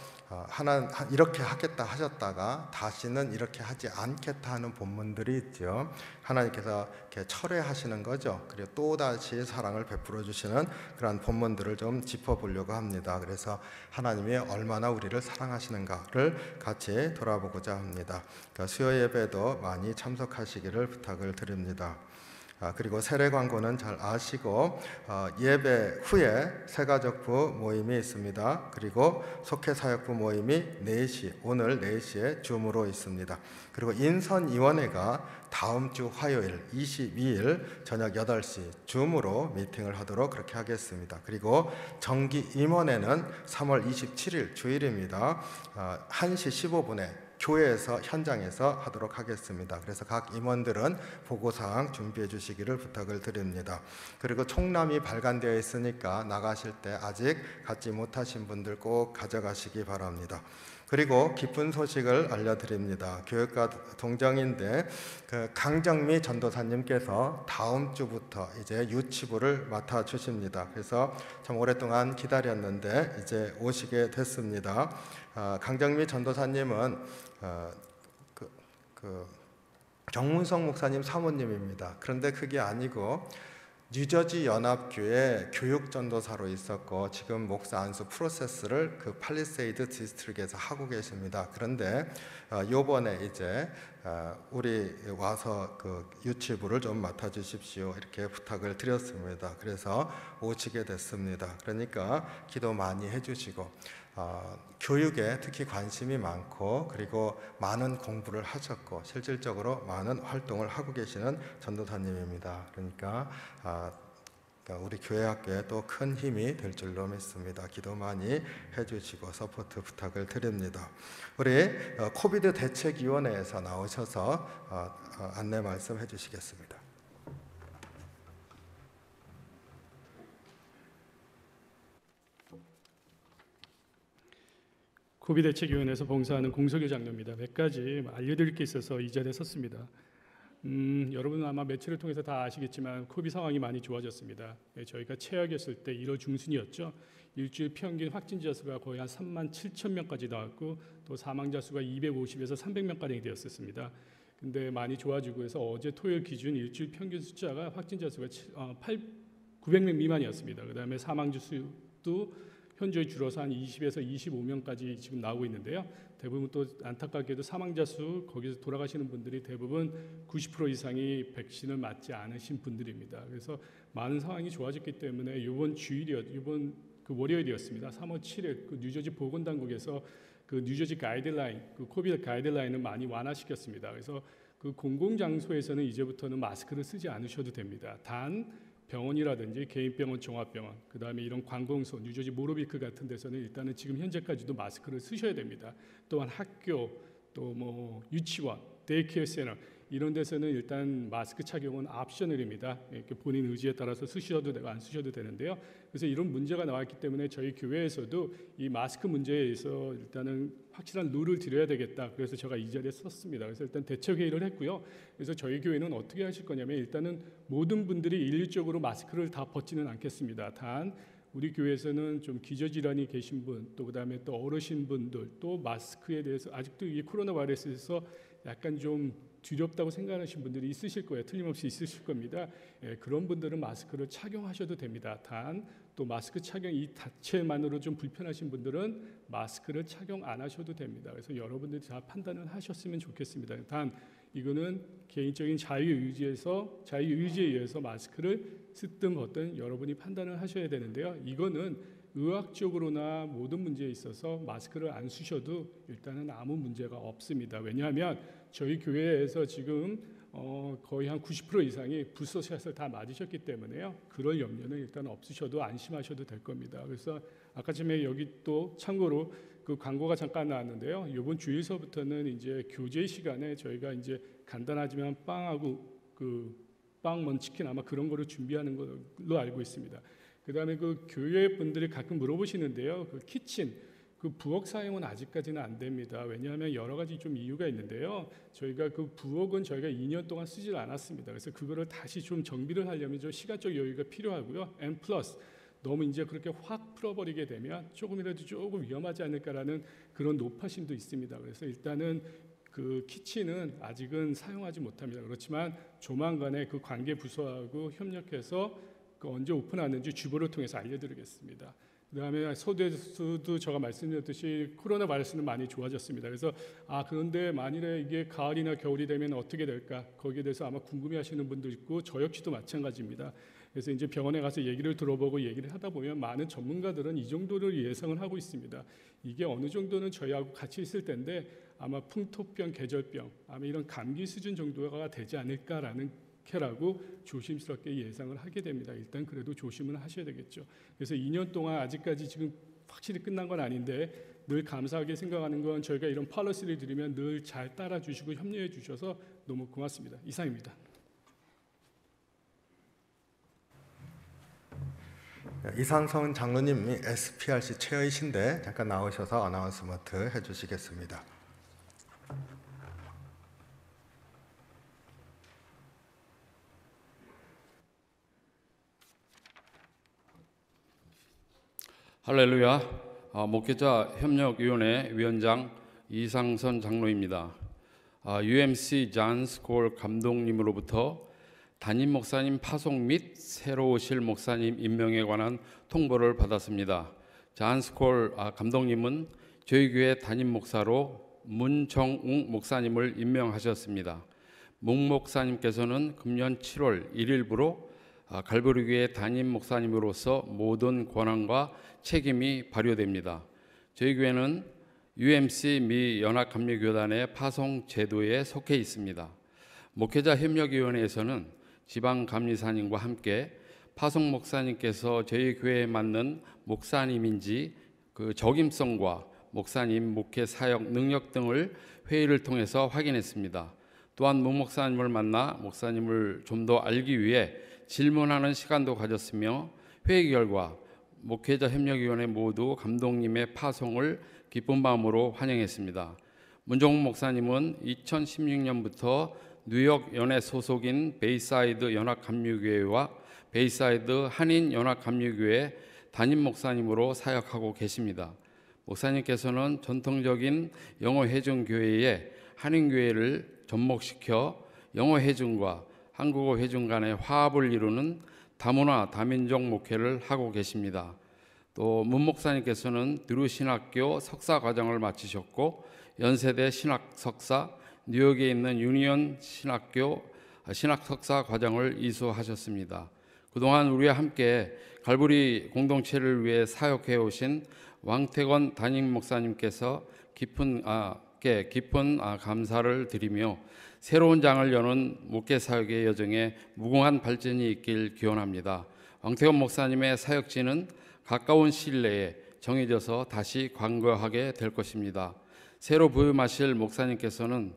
이렇게 하겠다 하셨다가 다시는 이렇게 하지 않겠다 하는 본문들이 있죠. 하나님께서 이렇게 철회하시는 거죠. 그리고 또다시 사랑을 베풀어 주시는 그런 본문들을 좀 짚어보려고 합니다. 그래서 하나님이 얼마나 우리를 사랑하시는가를 같이 돌아보고자 합니다. 그러니까 수요 예배도 많이 참석하시기를 부탁을 드립니다. 그리고 세례 광고는 잘 아시고 예배 후에 새가족부 모임이 있습니다. 그리고 속회사역부 모임이 4시, 오늘 4시에 줌으로 있습니다. 그리고 인선위원회가 다음 주 화요일 22일 저녁 8시 줌으로 미팅을 하도록 그렇게 하겠습니다. 그리고 정기 임원회는 3월 27일 주일입니다. 1시 15분에 교회에서 현장에서 하도록 하겠습니다. 그래서 각 임원들은 보고사항 준비해 주시기를 부탁을 드립니다. 그리고 총람이 발간되어 있으니까 나가실 때 아직 갖지 못하신 분들 꼭 가져가시기 바랍니다. 그리고 기쁜 소식을 알려드립니다. 교육과 동정인데 그 강정미 전도사님께서 다음 주부터 이제 유치부를 맡아 주십니다. 그래서 참 오랫동안 기다렸는데 이제 오시게 됐습니다. 강정미 전도사님은 정문성 목사님 사모님입니다. 그런데 그게 아니고 뉴저지 연합교회 교육전도사로 있었고 지금 목사 안수 프로세스를 그 팔리세이드 디스트릭에서 하고 계십니다. 그런데 요번에 이제 우리 와서 그 유치부를 좀 맡아주십시오 이렇게 부탁을 드렸습니다. 그래서 오시게 됐습니다. 그러니까 기도 많이 해주시고 교육에 특히 관심이 많고 그리고 많은 공부를 하셨고 실질적으로 많은 활동을 하고 계시는 전도사님입니다. 그러니까 우리 교회 학교에 또 큰 힘이 될 줄로 믿습니다. 기도 많이 해주시고 서포트 부탁을 드립니다. 우리 코비드 대책위원회에서 나오셔서 안내 말씀해 주시겠습니다. 코비드 대책위원회에서 봉사하는 공석유 장로입니다. 몇 가지 알려드릴 게 있어서 이 자리에 섰습니다. 여러분은 아마 매체를 통해서 다 아시겠지만 코비드 상황이 많이 좋아졌습니다. 저희가 최악이었을 때 1월 중순이었죠. 일주일 평균 확진자 수가 거의 한 3만 7천 명까지 나왔고 또 사망자 수가 250에서 300명가량이 되었습니다. 근데 많이 좋아지고 해서 어제 토요일 기준 일주일 평균 숫자가 확진자 수가 900명 미만이었습니다. 그다음에 사망자 수도 현저히 줄어서 한 20에서 25명까지 지금 나오고 있는데요. 대부분 또 안타깝게도 사망자 수 거기서 돌아가시는 분들이 대부분 90% 이상이 백신을 맞지 않으신 분들입니다. 그래서 많은 상황이 좋아졌기 때문에 이번 그 월요일이었습니다. 3월 7일 그 뉴저지 보건당국에서 그 뉴저지 가이드라인, 그 코비드 가이드라인을 많이 완화시켰습니다. 그래서 그 공공장소에서는 이제부터는 마스크를 쓰지 않으셔도 됩니다. 단 병원이라든지 개인병원, 종합병원, 그 다음에 이런 관공서, 뉴저지 모로비크 같은 데서는 일단은 지금 현재까지도 마스크를 쓰셔야 됩니다. 또한 학교, 또 뭐 유치원, 데이케어 센터 이런 데서는 일단 마스크 착용은 옵셔널입니다. 이렇게 본인 의지에 따라서 쓰셔도 되고 안 쓰셔도 되는데요. 그래서 이런 문제가 나왔기 때문에 저희 교회에서도 이 마스크 문제에 대해서 일단은 확실한 룰을 드려야 되겠다. 그래서 제가 이 자리에 썼습니다. 그래서 일단 대책 회의를 했고요. 그래서 저희 교회는 어떻게 하실 거냐면 일단은 모든 분들이 일률적으로 마스크를 다 벗지는 않겠습니다. 단 우리 교회에서는 좀 기저질환이 계신 분, 또 그다음에 또 어르신 분들, 또 마스크에 대해서 아직도 이 코로나 바이러스에서 약간 좀 두렵다고 생각하시는 분들이 있으실 거예요. 틀림없이 있으실 겁니다. 그런 분들은 마스크를 착용하셔도 됩니다. 단 또 마스크 착용 이 자체만으로 좀 불편하신 분들은 마스크를 착용 안 하셔도 됩니다. 그래서 여러분들이 다 판단을 하셨으면 좋겠습니다. 단 이거는 개인적인 자유의지에 의해서 마스크를 쓰든 벗든 여러분이 판단을 하셔야 되는데요. 이거는 의학적으로나 모든 문제에 있어서 마스크를 안 쓰셔도 일단은 아무 문제가 없습니다. 왜냐하면 저희 교회에서 지금 거의 한 90% 이상이 부스터샷을 다 맞으셨기 때문에요. 그럴 염려는 일단 없으셔도 안심하셔도 될 겁니다. 그래서 아까 전에 여기 또 참고로 그 광고가 잠깐 나왔는데요. 이번 주일서부터는 이제 교제 시간에 저희가 이제 간단하지만 빵하고 그 빵 먼치킨 아마 그런 거를 준비하는 걸로 알고 있습니다. 그다음에 그 교회 분들이 가끔 물어보시는데요. 그 키친 그 부엌 사용은 아직까지는 안 됩니다. 왜냐하면 여러 가지 좀 이유가 있는데요. 저희가 그 부엌은 저희가 2년 동안 쓰질 않았습니다. 그래서 그거를 다시 좀 정비를 하려면 좀 시간적 여유가 필요하고요. and 플러스 너무 이제 그렇게 확 풀어버리게 되면 조금이라도 조금 위험하지 않을까라는 그런 노파심도 있습니다. 그래서 일단은 그 키친은 아직은 사용하지 못합니다. 그렇지만 조만간에 그 관계 부서하고 협력해서 그 언제 오픈하는지 주보를 통해서 알려드리겠습니다. 그다음에 서두에서도 제가 말씀드렸듯이 코로나 바이러스는 많이 좋아졌습니다. 그래서 그런데 만일에 이게 가을이나 겨울이 되면 어떻게 될까? 거기에 대해서 아마 궁금해하시는 분도 있고 저 역시도 마찬가지입니다. 그래서 이제 병원에 가서 얘기를 들어보고 얘기를 하다 보면 많은 전문가들은 이 정도를 예상을 하고 있습니다. 이게 어느 정도는 저희하고 같이 있을 텐데 아마 풍토병, 계절병, 아마 이런 감기 수준 정도가 되지 않을까라는 라고 조심스럽게 예상을 하게 됩니다. 일단 그래도 조심을 하셔야 되겠죠. 그래서 2년 동안 아직까지 지금 확실히 끝난 건 아닌데 늘 감사하게 생각하는 건 저희가 이런 폴리시를 드리면 늘 잘 따라주시고 협력해 주셔서 너무 고맙습니다. 이상입니다. 이상성 장로님이 SPRC 체어이신데 잠깐 나오셔서 어나운스먼트 해주시겠습니다. 할렐루야. 목회자 협력위원회 위원장 이상선 장로입니다. UMC 존 스콜 감독님으로부터 담임 목사님 파송 및 새로 오실 목사님 임명에 관한 통보를 받았습니다. 존 스콜 감독님은 저희 교회 담임 목사로 문정웅 목사님을 임명하셨습니다. 문 목사님께서는 금년 7월 1일부로 갈보리교회 담임 목사님으로서 모든 권한과 책임이 발효됩니다. 저희 교회는 UMC 미 연합감리교단의 파송 제도에 속해 있습니다. 목회자 협력위원회에서는 지방 감리사님과 함께 파송 목사님께서 저희 교회에 맞는 목사님인지 그 적임성과 목사님 목회 사역 능력 등을 회의를 통해서 확인했습니다. 또한 문 목사님을 만나 목사님을 좀 더 알기 위해 질문하는 시간도 가졌으며 회의 결과 목회자 협력위원회 모두 감독님의 파송을 기쁜 마음으로 환영했습니다. 문정훈 목사님은 2016년부터 뉴욕 연회 소속인 베이사이드 연합감리교회와 베이사이드 한인 연합감리교회 담임 목사님으로 사역하고 계십니다. 목사님께서는 전통적인 영어 회중 교회의 한인 교회를 접목시켜 영어 회중과 한국어 회중 간의 화합을 이루는 다문화 다민족 목회를 하고 계십니다. 또 문 목사님께서는 드루 신학교 석사 과정을 마치셨고 연세대 신학 석사, 뉴욕에 있는 유니온 신학교 신학 석사 과정을 이수하셨습니다. 그동안 우리와 함께 갈보리 공동체를 위해 사역해 오신 왕태권 담임 목사님께서 깊은 감사를 드리며 새로운 장을 여는 목회 사역의 여정에 무궁한 발전이 있길 기원합니다. 왕태권 목사님의 사역지는 가까운 시일 내에 정해져서 다시 광거하게 될 것입니다. 새로 부임하실 목사님께서는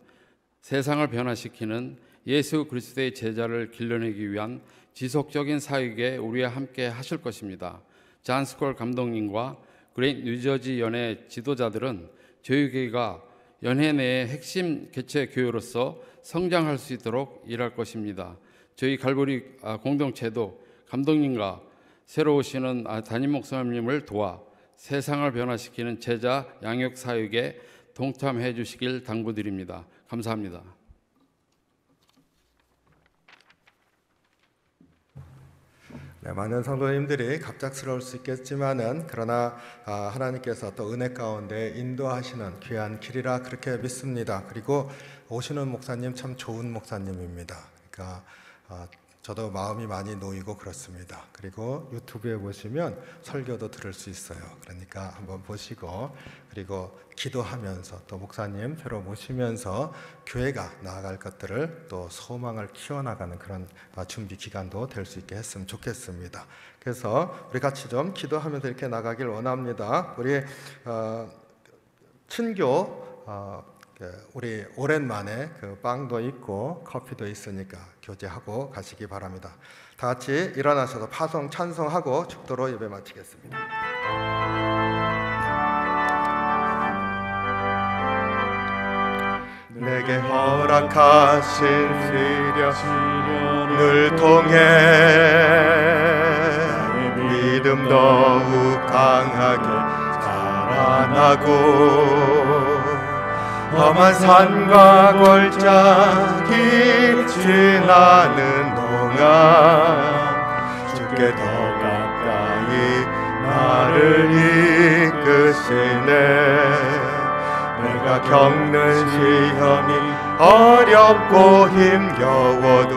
세상을 변화시키는 예수 그리스도의 제자를 길러내기 위한 지속적인 사역에 우리와 함께 하실 것입니다. 잔 스콜 감독님과 그레이트 뉴저지 연회 지도자들은 저희 교회가 연회 내의 핵심 개체 교회로서 성장할 수 있도록 일할 것입니다. 저희 갈보리 공동체도 감독님과 새로 오시는 담임 목사님을 도와 세상을 변화시키는 제자 양육 사역에 동참해 주시길 당부드립니다. 감사합니다. 네, 많은 성도님들이 갑작스러울 수 있겠지만은 그러나 하나님께서 또 은혜 가운데 인도하시는 귀한 길이라 그렇게 믿습니다. 그리고 오시는 목사님 참 좋은 목사님입니다. 그러니까 저도 마음이 많이 놓이고 그렇습니다. 그리고 유튜브에 보시면 설교도 들을 수 있어요. 그러니까 한번 보시고 그리고 기도하면서 또 목사님 새로 모시면서 교회가 나아갈 것들을 또 소망을 키워나가는 그런 준비 기간도 될 수 있게 했으면 좋겠습니다. 그래서 우리 같이 좀 기도하면서 이렇게 나가길 원합니다. 우리 친교 우리 오랜만에 그 빵도 있고 커피도 있으니까 교제하고 가시기 바랍니다. 다 같이 일어나셔서 파송 찬송하고 축도로 예배 마치겠습니다. 내게 허락하신 시련을 통해 믿음 더욱 강하게 자라나고 험한 산과 골짜기 지나는 동안 주께 더 가까이 나를 이끄시네. 내가 겪는 시험이 어렵고 힘겨워도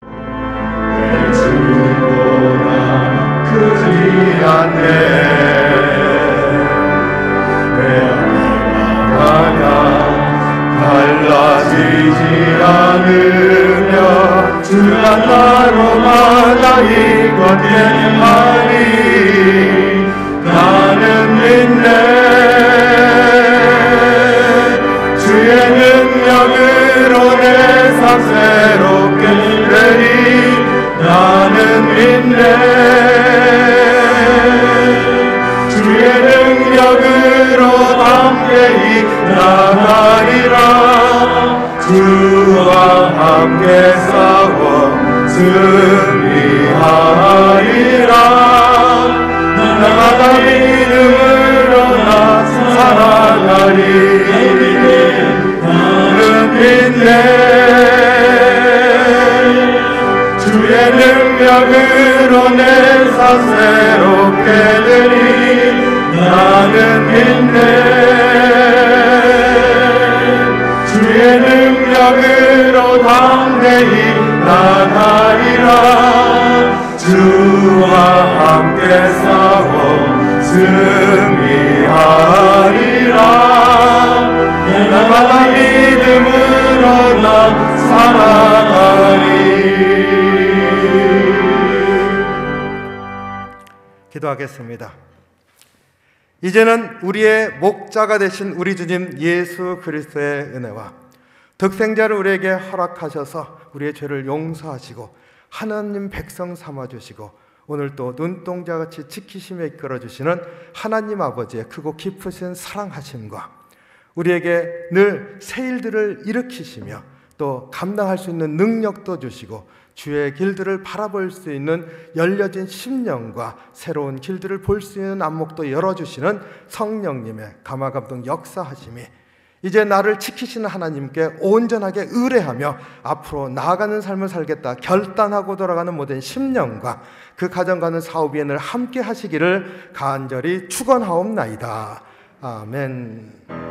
내 주보다 크지 않네. 달라지지 않으며 주가 나로마다 이것들하리. 나는 믿네. 주의 능력으로 내 삶 새롭게 되리. 나는 믿네. 주의 능력으로 담대히 나가리라. 주와 함께 싸워 승리하리라. 나가 믿음으로 나 살아가리. 나는 믿네. 주의 능력으로 내 삶 새롭게 되리. 나는 믿네. 주의 능력으로 담대히 나가리라. 주와 함께 싸워 승리하리라. 나가 믿음으로 나 살아가리. 기도하겠습니다. 이제는 우리의 목자가 되신 우리 주님 예수 그리스도의 은혜와 덕생자를 우리에게 허락하셔서 우리의 죄를 용서하시고 하나님 백성 삼아주시고 오늘 또 눈동자같이 지키심에 이끌어주시는 하나님 아버지의 크고 깊으신 사랑하심과 우리에게 늘 새 일들을 일으키시며 또 감당할 수 있는 능력도 주시고 주의 길들을 바라볼 수 있는 열려진 심령과 새로운 길들을 볼 수 있는 안목도 열어주시는 성령님의 감화감동 역사하심이 이제 나를 지키시는 하나님께 온전하게 의뢰하며 앞으로 나아가는 삶을 살겠다 결단하고 돌아가는 모든 심령과 그 가정과는 사업이 늘 함께 하시기를 간절히 축원하옵나이다. 아멘.